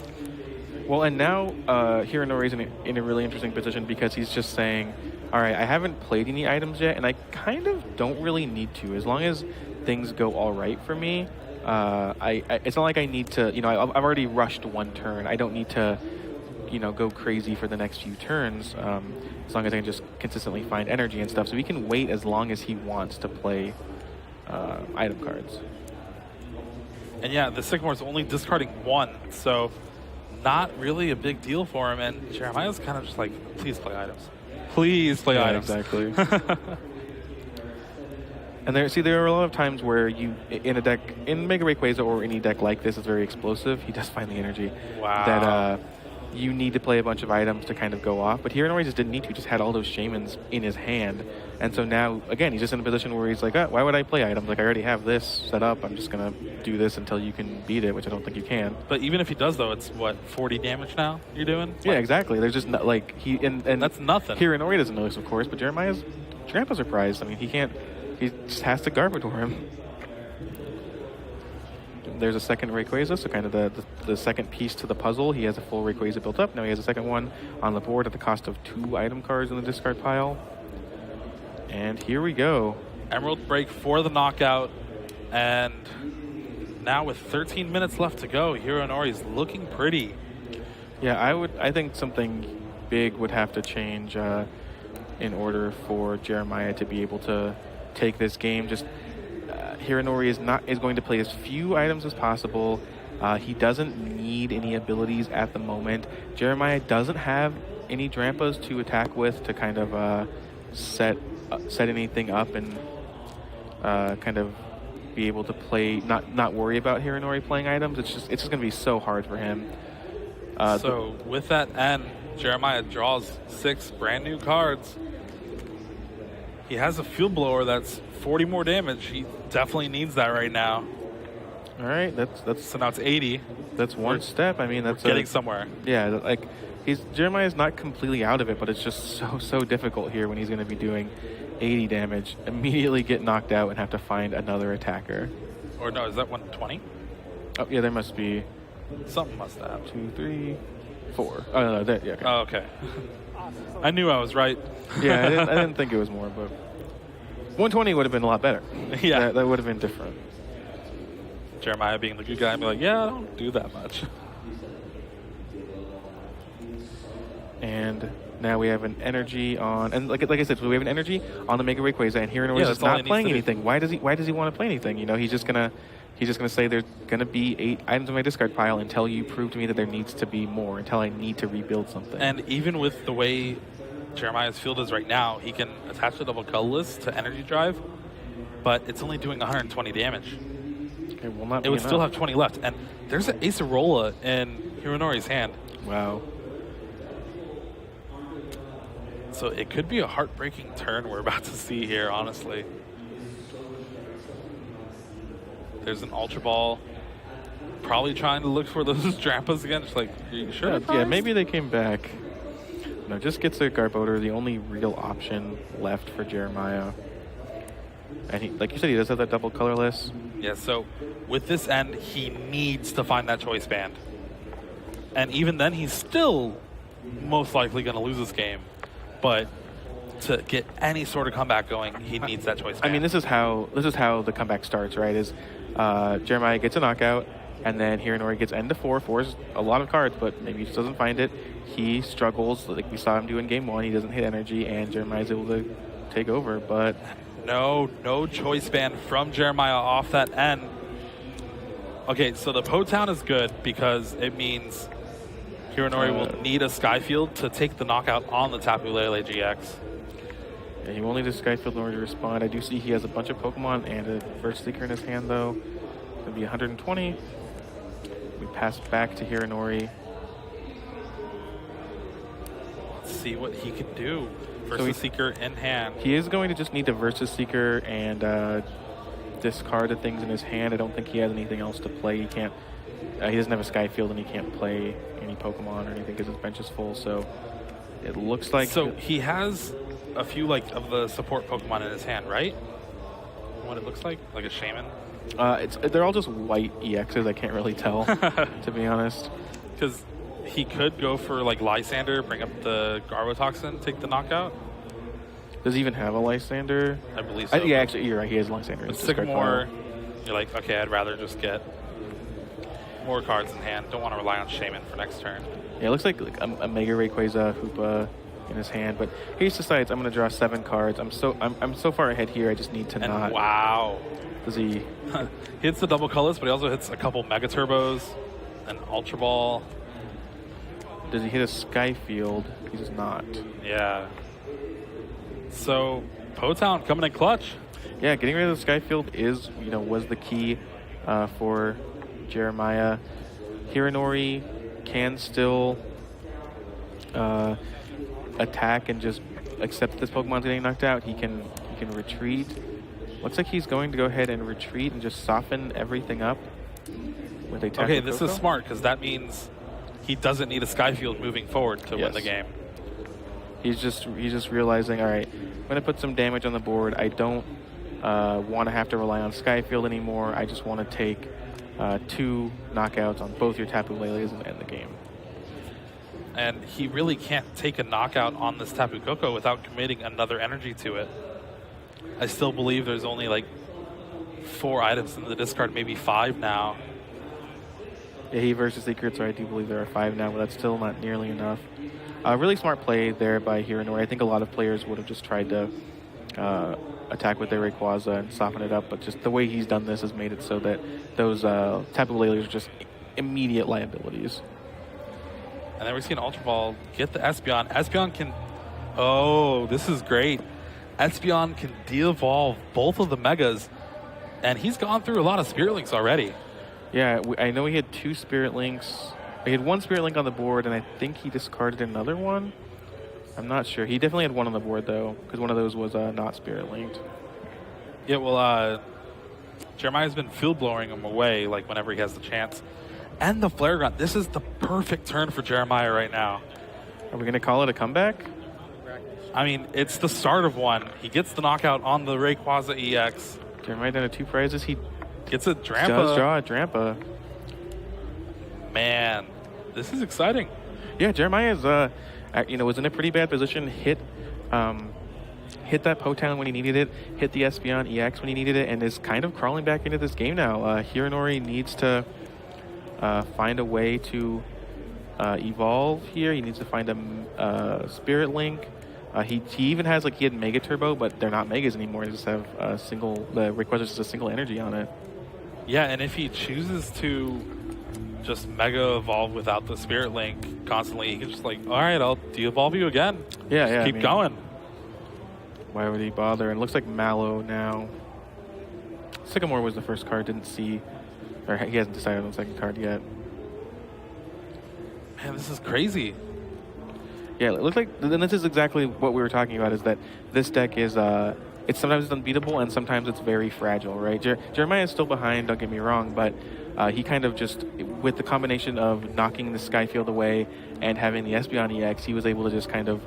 Speaker 1: Well, and now Hironori's in a really interesting position because he's just saying, all right, I haven't played any items yet, and I kind of don't really need to. As long as things go all right for me, it's not like I need to, you know, I've already rushed one turn. I don't need to, you know, go crazy for the next few turns, as long as I can just consistently find energy and stuff. So he can wait as long as he wants to play item cards.
Speaker 2: And yeah, the Sycamore's only discarding 1, so not really a big deal for him. And Jeremiah's kind of just like, please play items. Please play items.
Speaker 1: Exactly. And there are a lot of times where you, in a deck, in Mega Rayquaza or any deck like this, is very explosive. He does find the energy.
Speaker 2: Wow.
Speaker 1: That you need to play a bunch of items to kind of go off. But Hironori just didn't need to. He just had all those Shamans in his hand. And so now, again, he's just in a position where he's like, why would I play items? Like, I already have this set up. I'm just going to do this until you can beat it, which I don't think you can.
Speaker 2: But even if he does, though, it's, what, 40 damage now you're doing?
Speaker 1: Yeah, exactly. There's just, like, and
Speaker 2: that's nothing.
Speaker 1: Hironori doesn't know this, of course, but Jeremiah's surprised. I mean, he just has to Garbodor him. There's a second Rayquaza, so kind of the second piece to the puzzle. He has a full Rayquaza built up. Now he has a second one on the board at the cost of 2 item cards in the discard pile. And here we go.
Speaker 2: Emerald Break for the knockout. And now with 13 minutes left to go, Hironori's looking pretty.
Speaker 1: Yeah, I think something big would have to change in order for Jeremiah to be able to take this game. Just Hironori is going to play as few items as possible. He doesn't need any abilities at the moment. Jeremiah doesn't have any Drampas to attack with to kind of set anything up and kind of be able to play, not worry about Hironori playing items. It's just going to be so hard for him.
Speaker 2: So with that end, Jeremiah draws 6 brand new cards. He has a Field Blower that's 40 more damage. He definitely needs that right now.
Speaker 1: All right, that's
Speaker 2: so now it's 80.
Speaker 1: That's one step. I mean, that's
Speaker 2: getting somewhere.
Speaker 1: Yeah, like Jeremiah's not completely out of it, but it's just so difficult here when he's going to be doing 80 damage, immediately get knocked out and have to find another attacker.
Speaker 2: Or no, is that 120?
Speaker 1: Oh yeah, there must be
Speaker 2: something. Must have
Speaker 1: 2, 3, 4. Oh no, that, yeah. Okay.
Speaker 2: Oh, okay. I knew I was right.
Speaker 1: Yeah, I didn't think it was more, but 120 would have been a lot better.
Speaker 2: Yeah,
Speaker 1: that would have been different.
Speaker 2: Jeremiah being the good guy and be like, yeah, I don't do that much.
Speaker 1: And now we have an energy on, and like I said, so we have an energy on the Mega Rayquaza, and Hironori is just not playing anything. Why does he want to play anything? You know, he's just gonna say there's gonna be 8 items in my discard pile until you prove to me that there needs to be more, until I need to rebuild something.
Speaker 2: And even with the way Jeremiah's field is right now, he can attach the double colorless to energy drive, but it's only doing 120 damage.
Speaker 1: Okay, will not.
Speaker 2: It would still have 20 left, and there's an Acerola in Hironori's hand.
Speaker 1: Wow.
Speaker 2: So it could be a heartbreaking turn we're about to see here, honestly. There's an Ultra Ball. Probably trying to look for those Drampas again. Just like, are you sure?
Speaker 1: Yeah, maybe they came back. No, just gets a Garbodor, the only real option left for Jeremiah. And he, like you said, he does have that double colorless.
Speaker 2: Yeah, so with this end, he needs to find that choice band. And even then, he's still most likely going to lose this game. But to get any sort of comeback going, he needs that choice band.
Speaker 1: I mean, this is how the comeback starts, right? Is Jeremiah gets a knockout, and then Hironori gets end to 4. 4 is a lot of cards, but maybe he just doesn't find it. He struggles, like we saw him do in game 1. He doesn't hit energy, and Jeremiah's able to take over, but
Speaker 2: no choice band from Jeremiah off that end. Okay, so the Potown is good because it means Hironori will need a Skyfield to take the knockout on the Tapu Lele GX.
Speaker 1: Yeah, he will need a Skyfield in order to respond. I do see he has a bunch of Pokemon and a Verse Seeker in his hand, though. It's going to be 120. We pass back to Hironori.
Speaker 2: Let's see what he can do. Versus Seeker in hand.
Speaker 1: He is going to just need to Versus Seeker and discard the things in his hand. I don't think he has anything else to play. He can't. He doesn't have a Skyfield and he can't play any Pokemon or anything because his bench is full. So it looks like.
Speaker 2: So he has a few of the support Pokemon in his hand, right? What it looks like a Shaman.
Speaker 1: They're all just white EXs. I can't really tell, to be honest.
Speaker 2: Because he could go for Lysander, bring up the Garbotoxin, take the knockout.
Speaker 1: Does he even have a Lysander?
Speaker 2: I believe so.
Speaker 1: Yeah, actually, you're right. He has Lysander.
Speaker 2: With Sycamore, you're like, okay, I'd rather just get more cards in hand. Don't want to rely on Shaman for next turn.
Speaker 1: Yeah, it looks like a Mega Rayquaza Hoopa in his hand, but he decides I'm going to draw 7 cards. I'm so far ahead here. I just need to not.
Speaker 2: Wow.
Speaker 1: Does he?
Speaker 2: He hits the double colors, but he also hits a couple Mega Turbos, an Ultra Ball.
Speaker 1: Does he hit a Skyfield? He does not.
Speaker 2: Yeah. So Potown coming in clutch.
Speaker 1: Yeah, getting rid of the Skyfield was the key for Jeremiah. Hironori can still attack and just accept that this Pokemon's getting knocked out. He can retreat. Looks like he's going to go ahead and retreat and just soften everything up with a Tapu
Speaker 2: Okay, this
Speaker 1: Koko.
Speaker 2: is smart because that means he doesn't need a Skyfield moving forward to win the game.
Speaker 1: He's just realizing, all right, I'm going to put some damage on the board. I don't want to have to rely on Skyfield anymore. I just want to take 2 knockouts on both your Tapu Leles and end the game.
Speaker 2: And he really can't take a knockout on this Tapu Koko without committing another energy to it. I still believe there's only 4 items in the discard, maybe 5 now.
Speaker 1: Yeah, he versus Secret, so I do believe there are 5 now, but that's still not nearly enough. Really smart play there by Hironori. I think a lot of players would have just tried to attack with their Rayquaza and soften it up, but just the way he's done this has made it so that those Tapu Leles are just immediate liabilities.
Speaker 2: And then we see an Ultra Ball get the Espeon. Espeon can... Oh, this is great. Espeon can de-evolve both of the Megas, and he's gone through a lot of Spirit Links already.
Speaker 1: Yeah, I know he had 2 Spirit Links. He had 1 Spirit Link on the board, and I think he discarded another one. I'm not sure. He definitely had 1 on the board, though, because one of those was not Spirit Linked.
Speaker 2: Yeah, well, Jeremiah's been field blowing him away whenever he has the chance. And the Flare Gun. This is the perfect turn for Jeremiah right now.
Speaker 1: Are we going to call it a comeback?
Speaker 2: I mean, it's the start of one. He gets the knockout on the Rayquaza EX.
Speaker 1: Jeremiah down to 2 prizes. He
Speaker 2: gets a Drampa.
Speaker 1: Does draw a Drampa.
Speaker 2: Man, this is exciting.
Speaker 1: Yeah, Jeremiah is, was in a pretty bad position. Hit that Potown when he needed it. Hit the Espeon EX when he needed it, and is kind of crawling back into this game now. Hironori needs to find a way to evolve here. He needs to find a Spirit Link. He even has he had Mega Turbo, but they're not Megas anymore. They just have the Rayquaza just a single energy on it.
Speaker 2: Yeah, and if he chooses to just Mega Evolve without the Spirit Link constantly, he can just all right, I'll de-evolve you again.
Speaker 1: Yeah,
Speaker 2: keep going.
Speaker 1: Why would he bother? And it looks like Mallow now. Sycamore was the first card. Didn't see, or he hasn't decided on the second card yet.
Speaker 2: Man, this is crazy.
Speaker 1: Yeah, it looks like, and this is exactly what we were talking about, is that this deck is, it's sometimes unbeatable and sometimes it's very fragile, right? Jeremiah is still behind, don't get me wrong, but he kind of just, with the combination of knocking the Skyfield away and having the Espeon EX, he was able to just kind of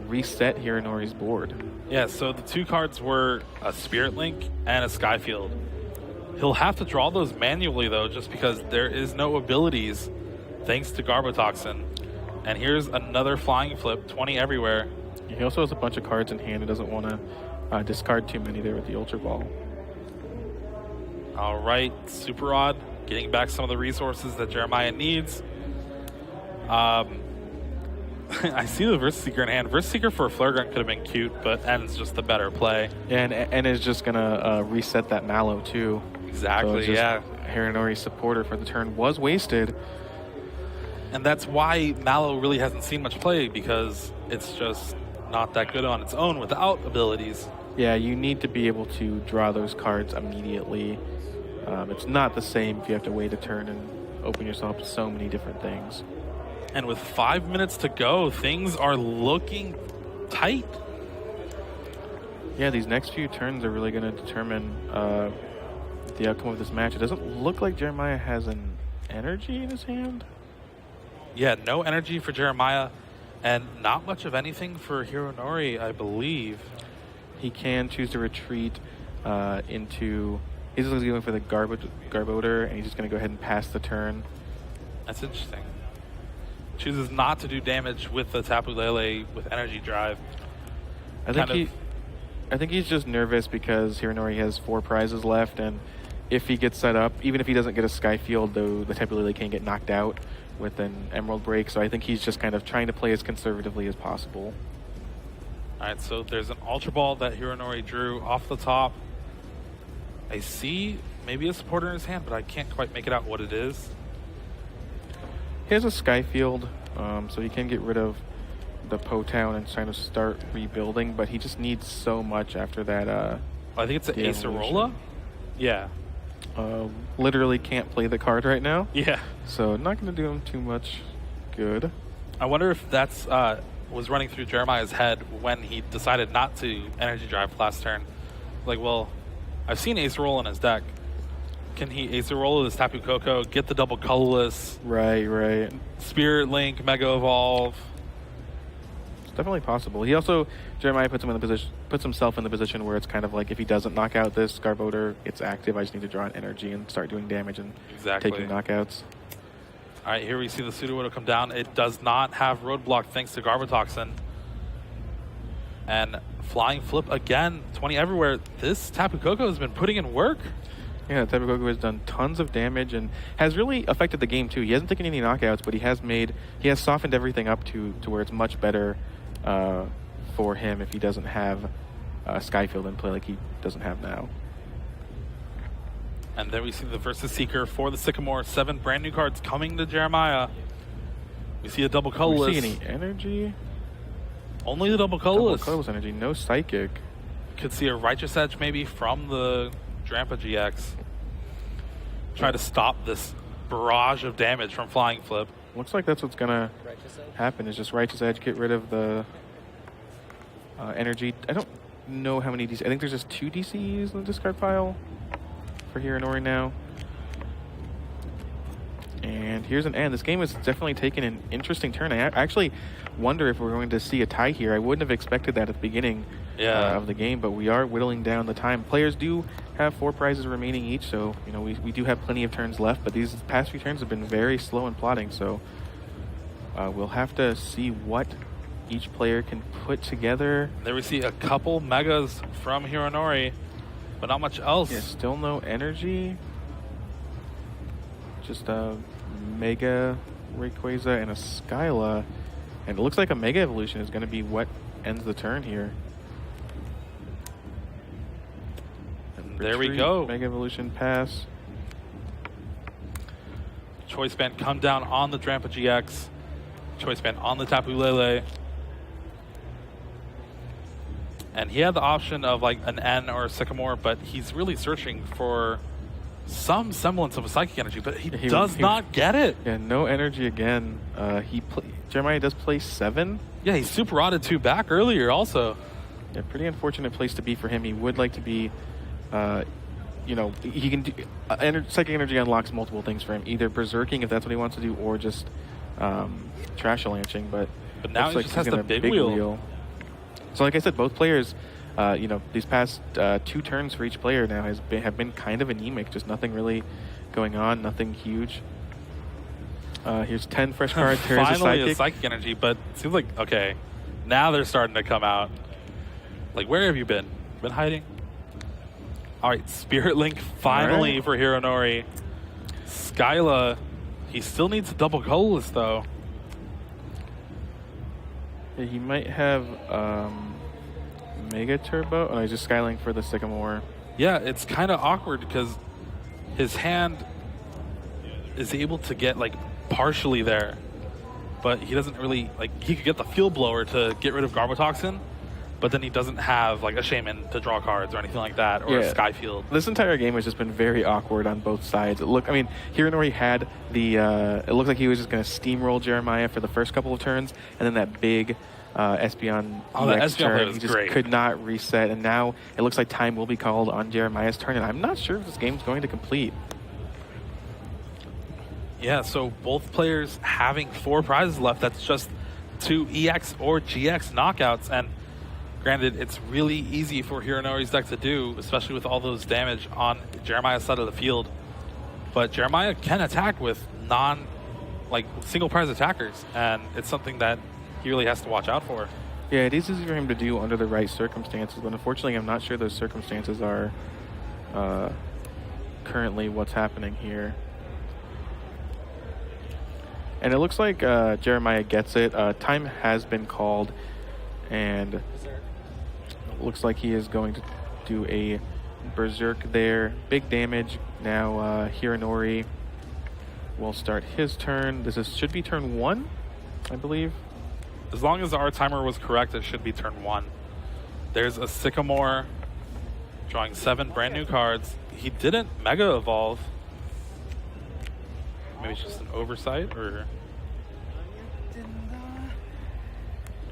Speaker 1: reset Hironori's board.
Speaker 2: Yeah, so the 2 cards were a Spirit Link and a Skyfield. He'll have to draw those manually, though, just because there is no abilities thanks to Garbotoxin. And here's another Flying Flip, 20 everywhere.
Speaker 1: He also has a bunch of cards in hand. He doesn't want to discard too many there with the Ultra Ball.
Speaker 2: All right, Super Odd, getting back some of the resources that Jeremiah needs. I see the Verse Seeker in hand. Verse Seeker for a Flare Gun could have been cute, but N's just the better play.
Speaker 1: Yeah, and is just going to reset that Mallow, too.
Speaker 2: Exactly,
Speaker 1: so
Speaker 2: yeah.
Speaker 1: Hironori's supporter for the turn was wasted.
Speaker 2: And that's why Mallow really hasn't seen much play, because it's just not that good on its own without abilities.
Speaker 1: Yeah, you need to be able to draw those cards immediately. It's not the same if you have to wait a turn and open yourself to so many different things.
Speaker 2: And with 5 minutes to go, things are looking tight.
Speaker 1: Yeah, these next few turns are really going to determine the outcome of this match. It doesn't look like Jeremiah has an energy in his hand.
Speaker 2: Yeah, no energy for Jeremiah, and not much of anything for Hironori, I believe.
Speaker 1: He can choose to retreat into... He's just going for the Garbodor, and he's just going to go ahead and pass the turn.
Speaker 2: That's interesting. Chooses not to do damage with the Tapu Lele with energy drive.
Speaker 1: I think he's just nervous because Hironori has 4 prizes left, and if he gets set up, even if he doesn't get a Sky Field, though the Tapu Lele can get knocked out with an Emerald Break, so I think he's just kind of trying to play as conservatively as possible.
Speaker 2: All right, so there's an Ultra Ball that Hironori drew off the top. I see maybe a supporter in his hand, but I can't quite make it out what it is.
Speaker 1: He has a Sky Field, so he can get rid of the Po-Town and trying to start rebuilding, but he just needs so much after that.
Speaker 2: I think it's an Acerola? Yeah.
Speaker 1: Literally can't play the card right now.
Speaker 2: Yeah.
Speaker 1: So not going to do him too much good.
Speaker 2: I wonder if that's was running through Jeremiah's head when he decided not to energy drive last turn. Like, well, I've seen Acerola in his deck. Can he Acerola this Tapu Koko, get the double colorless?
Speaker 1: Right.
Speaker 2: Spirit Link, Mega Evolve.
Speaker 1: It's definitely possible. He also, Jeremiah puts himself in the position where it's kind of like if he doesn't knock out this Garbodor, it's active. I just need to draw an energy and start doing damage and taking knockouts.
Speaker 2: All right, here we see the Sudowoodo come down. It does not have Roadblock thanks to Garbotoxin. And Flying Flip again, 20 everywhere. This Tapu Koko has been putting in work.
Speaker 1: Yeah, Tapu Koko has done tons of damage and has really affected the game too. He hasn't taken any knockouts, but he has softened everything up to where it's much better for him if he doesn't have Skyfield in play like he doesn't have now.
Speaker 2: And then we see the Versus Seeker for the Sycamore. 7 brand new cards coming to Jeremiah. We see a double colorless.
Speaker 1: Do we see any energy?
Speaker 2: Only the double colorless.
Speaker 1: Double colorless energy, no psychic.
Speaker 2: Could see a Righteous Edge maybe from the Drampa GX. Try to stop this barrage of damage from Flying Flip.
Speaker 1: Looks like that's what's gonna happen, is just Righteous Edge, get rid of the energy. I don't know how many DC. I think there's just 2 DCs in the discard pile for Hironori now. And here's an end. This game has definitely taken an interesting turn. I actually wonder if we're going to see a tie here. I wouldn't have expected that at the beginning of the game, but we are whittling down the time. Players do have 4 prizes remaining each, so we do have plenty of turns left, but these past few turns have been very slow in plotting, so we'll have to see what each player can put together.
Speaker 2: There we see a couple megas from Hironori, but not much else.
Speaker 1: Yeah, still no energy. Just a Mega Rayquaza and a Skyla. And it looks like a Mega Evolution is going to be what ends the turn here.
Speaker 2: And there we go.
Speaker 1: Mega Evolution pass.
Speaker 2: Choice Band come down on the Drampa GX. Choice Band on the Tapu Lele. And he had the option of like an N or a Sycamore, but he's really searching for some semblance of a Psychic Energy, but he does not get it.
Speaker 1: Yeah, no energy again. Jeremiah does play 7.
Speaker 2: Yeah, he super rotted 2 back earlier also.
Speaker 1: Yeah, pretty unfortunate place to be for him. He would like to be, he can do, Psychic Energy unlocks multiple things for him, either berserking if that's what he wants to do, or just trash-a-lanching, but
Speaker 2: now he just has the big wheel.
Speaker 1: So like I said, both players, these past 2 turns for each player now have been kind of anemic, just nothing really going on, nothing huge. Here's 10 fresh cards.
Speaker 2: Finally a Psychic Energy, but it seems like, okay, now they're starting to come out. Like, where have you been? Been hiding? All right, Spirit Link finally for Hironori. Skyla, he still needs a double colorless though.
Speaker 1: Yeah, he might have Mega Turbo. Oh, he's just Skylink for the Sycamore.
Speaker 2: Yeah, it's kind of awkward because his hand is able to get like partially there. but he doesn't really, like, he could get the Field Blower to get rid of Garbotoxin, but then he doesn't have, like, a Shaman to draw cards or anything like that, or a Skyfield.
Speaker 1: This entire game has just been very awkward on both sides. Hironori had the, it looked like he was just going to steamroll Jeremiah for the first couple of turns, and then that big Espeon EX turn, he just could not reset, and now it looks like time will be called on Jeremiah's turn, and I'm not sure if this game's going to complete.
Speaker 2: Yeah, so both players having 4 prizes left. That's just 2 EX or GX knockouts, and granted, it's really easy for Hironori's deck to do, especially with all those damage on Jeremiah's side of the field. But Jeremiah can attack with single prize attackers, and it's something that he really has to watch out for.
Speaker 1: Yeah, it is easy for him to do under the right circumstances, but unfortunately I'm not sure those circumstances are currently what's happening here. And it looks like Jeremiah gets it. Time has been called, and it looks like he is going to do a Berserk there. Big damage. Now Hironori will start his turn. Should be turn 1, I believe.
Speaker 2: As long as our timer was correct, it should be turn 1. There's a Sycamore drawing 7 brand new cards. He didn't Mega Evolve. Maybe it's just an oversight, or...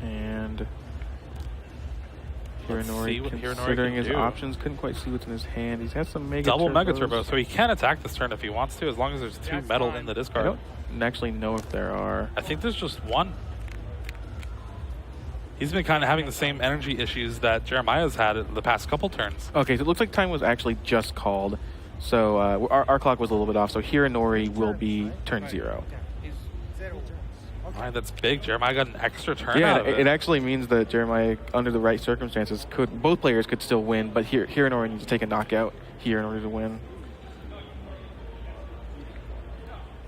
Speaker 1: And Hironori, considering his options, couldn't quite see what's in his hand. He's had some
Speaker 2: Mega Turbo, so he can attack this turn if he wants to, as long as there's 2 metal in the discard.
Speaker 1: I don't actually know if there are.
Speaker 2: I think there's just 1. He's been kind of having the same energy issues that Jeremiah's had in the past couple turns.
Speaker 1: Okay, so it looks like time was actually just called. So our clock was a little bit off, so Hironori will be turn 0.
Speaker 2: All right, that's big. Jeremiah got an extra turn
Speaker 1: yeah,
Speaker 2: out of it.
Speaker 1: It actually means that Jeremiah, under the right circumstances, both players could still win, but Hironori needs to take a knockout here in order to win.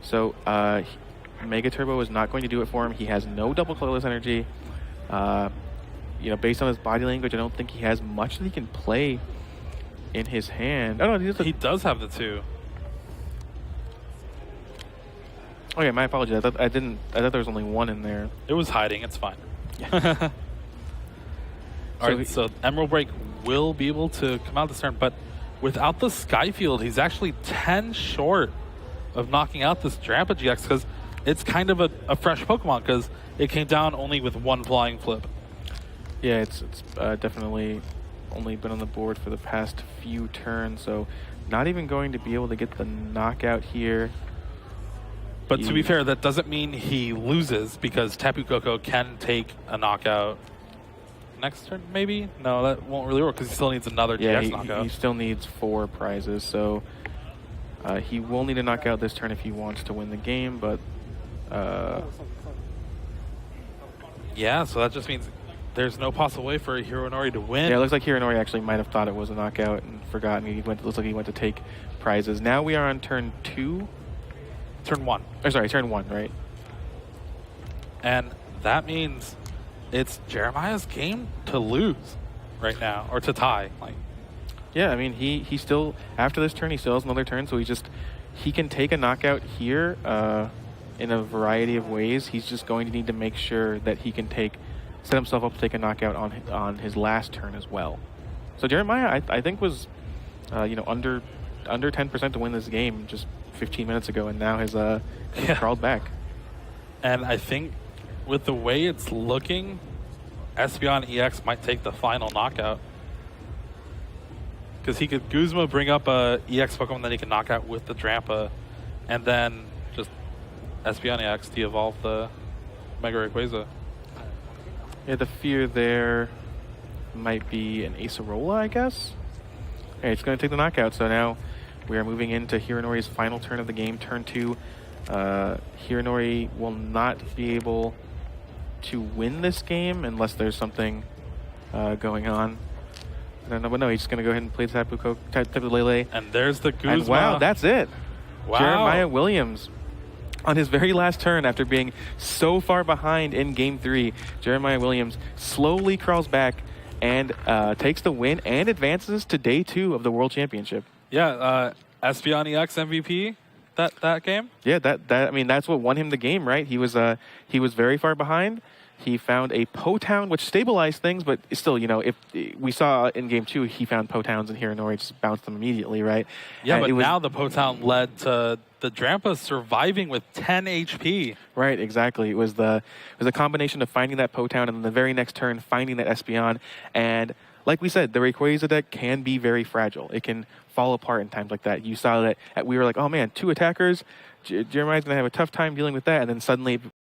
Speaker 1: So Mega Turbo is not going to do it for him. He has no double colorless energy. Based on his body language, I don't think he has much that he can play in his hand. Oh, no,
Speaker 2: he does have the 2.
Speaker 1: Okay, my apologies. I thought there was only 1 in there.
Speaker 2: It was hiding. It's fine.
Speaker 1: Yeah.
Speaker 2: All right, so Emerald Break will be able to come out this turn, but without the Skyfield, he's actually 10 short of knocking out this Drampa GX, because it's kind of a fresh Pokemon, because it came down only with 1 flying flip.
Speaker 1: Yeah, it's definitely only been on the board for the past few turns, so not even going to be able to get the knockout here.
Speaker 2: But to be fair, that doesn't mean he loses, because Tapu Koko can take a knockout next turn, maybe? No, that won't really work, because he still needs another GX knockout.
Speaker 1: He still needs 4 prizes, so he will need a knockout this turn if he wants to win the game, but...
Speaker 2: yeah, so that just means there's no possible way for Hironori to win.
Speaker 1: Yeah, it looks like Hironori actually might have thought it was a knockout and forgotten. Looks like he went to take prizes. Now we are on turn 2.
Speaker 2: Turn 1.
Speaker 1: Oh, sorry, turn 1, right?
Speaker 2: And that means it's Jeremiah's game to lose right now, or to tie.
Speaker 1: Yeah, I mean, he still, after this turn, he still has another turn, so he can take a knockout here in a variety of ways. He's just going to need to make sure that he can set himself up to take a knockout on his last turn as well. So Jeremiah, I think, was under 10% to win this game just 15 minutes ago, and now has crawled back.
Speaker 2: And I think with the way it's looking, Espeon EX might take the final knockout, because he could Guzma bring up a EX Pokemon that he can knock out with the Drampa, and then just Espeon EX de-evolve the Mega Rayquaza.
Speaker 1: Yeah, the fear there might be an Acerola, I guess. Okay, it's going to take the knockout, so now we are moving into Hironori's final turn of the game, turn 2. Hironori will not be able to win this game unless there's something going on. I don't know, but no, he's just going to go ahead and play Tapu Lele.
Speaker 2: And there's the Guzma.
Speaker 1: And wow, that's it.
Speaker 2: Wow.
Speaker 1: Jeremiah Williams, on his very last turn, after being so far behind in Game 3, Jeremiah Williams slowly crawls back and takes the win and advances to Day 2 of the World Championship.
Speaker 2: Yeah, Espeon EX MVP. that game.
Speaker 1: Yeah, I mean, that's what won him the game, right? He was very far behind. He found a Potown, which stabilized things, but still, if we saw in game 2, he found Potowns and Hironori just bounced them immediately, right?
Speaker 2: Yeah, but now the Potown led to the Drampa surviving with 10 HP.
Speaker 1: Right, exactly. It was a combination of finding that Potown and then the very next turn finding that Espeon. And like we said, the Rayquaza deck can be very fragile. It can fall apart in times like that. You saw that we were like, oh man, 2 attackers. Jeremiah's going to have a tough time dealing with that. And then suddenly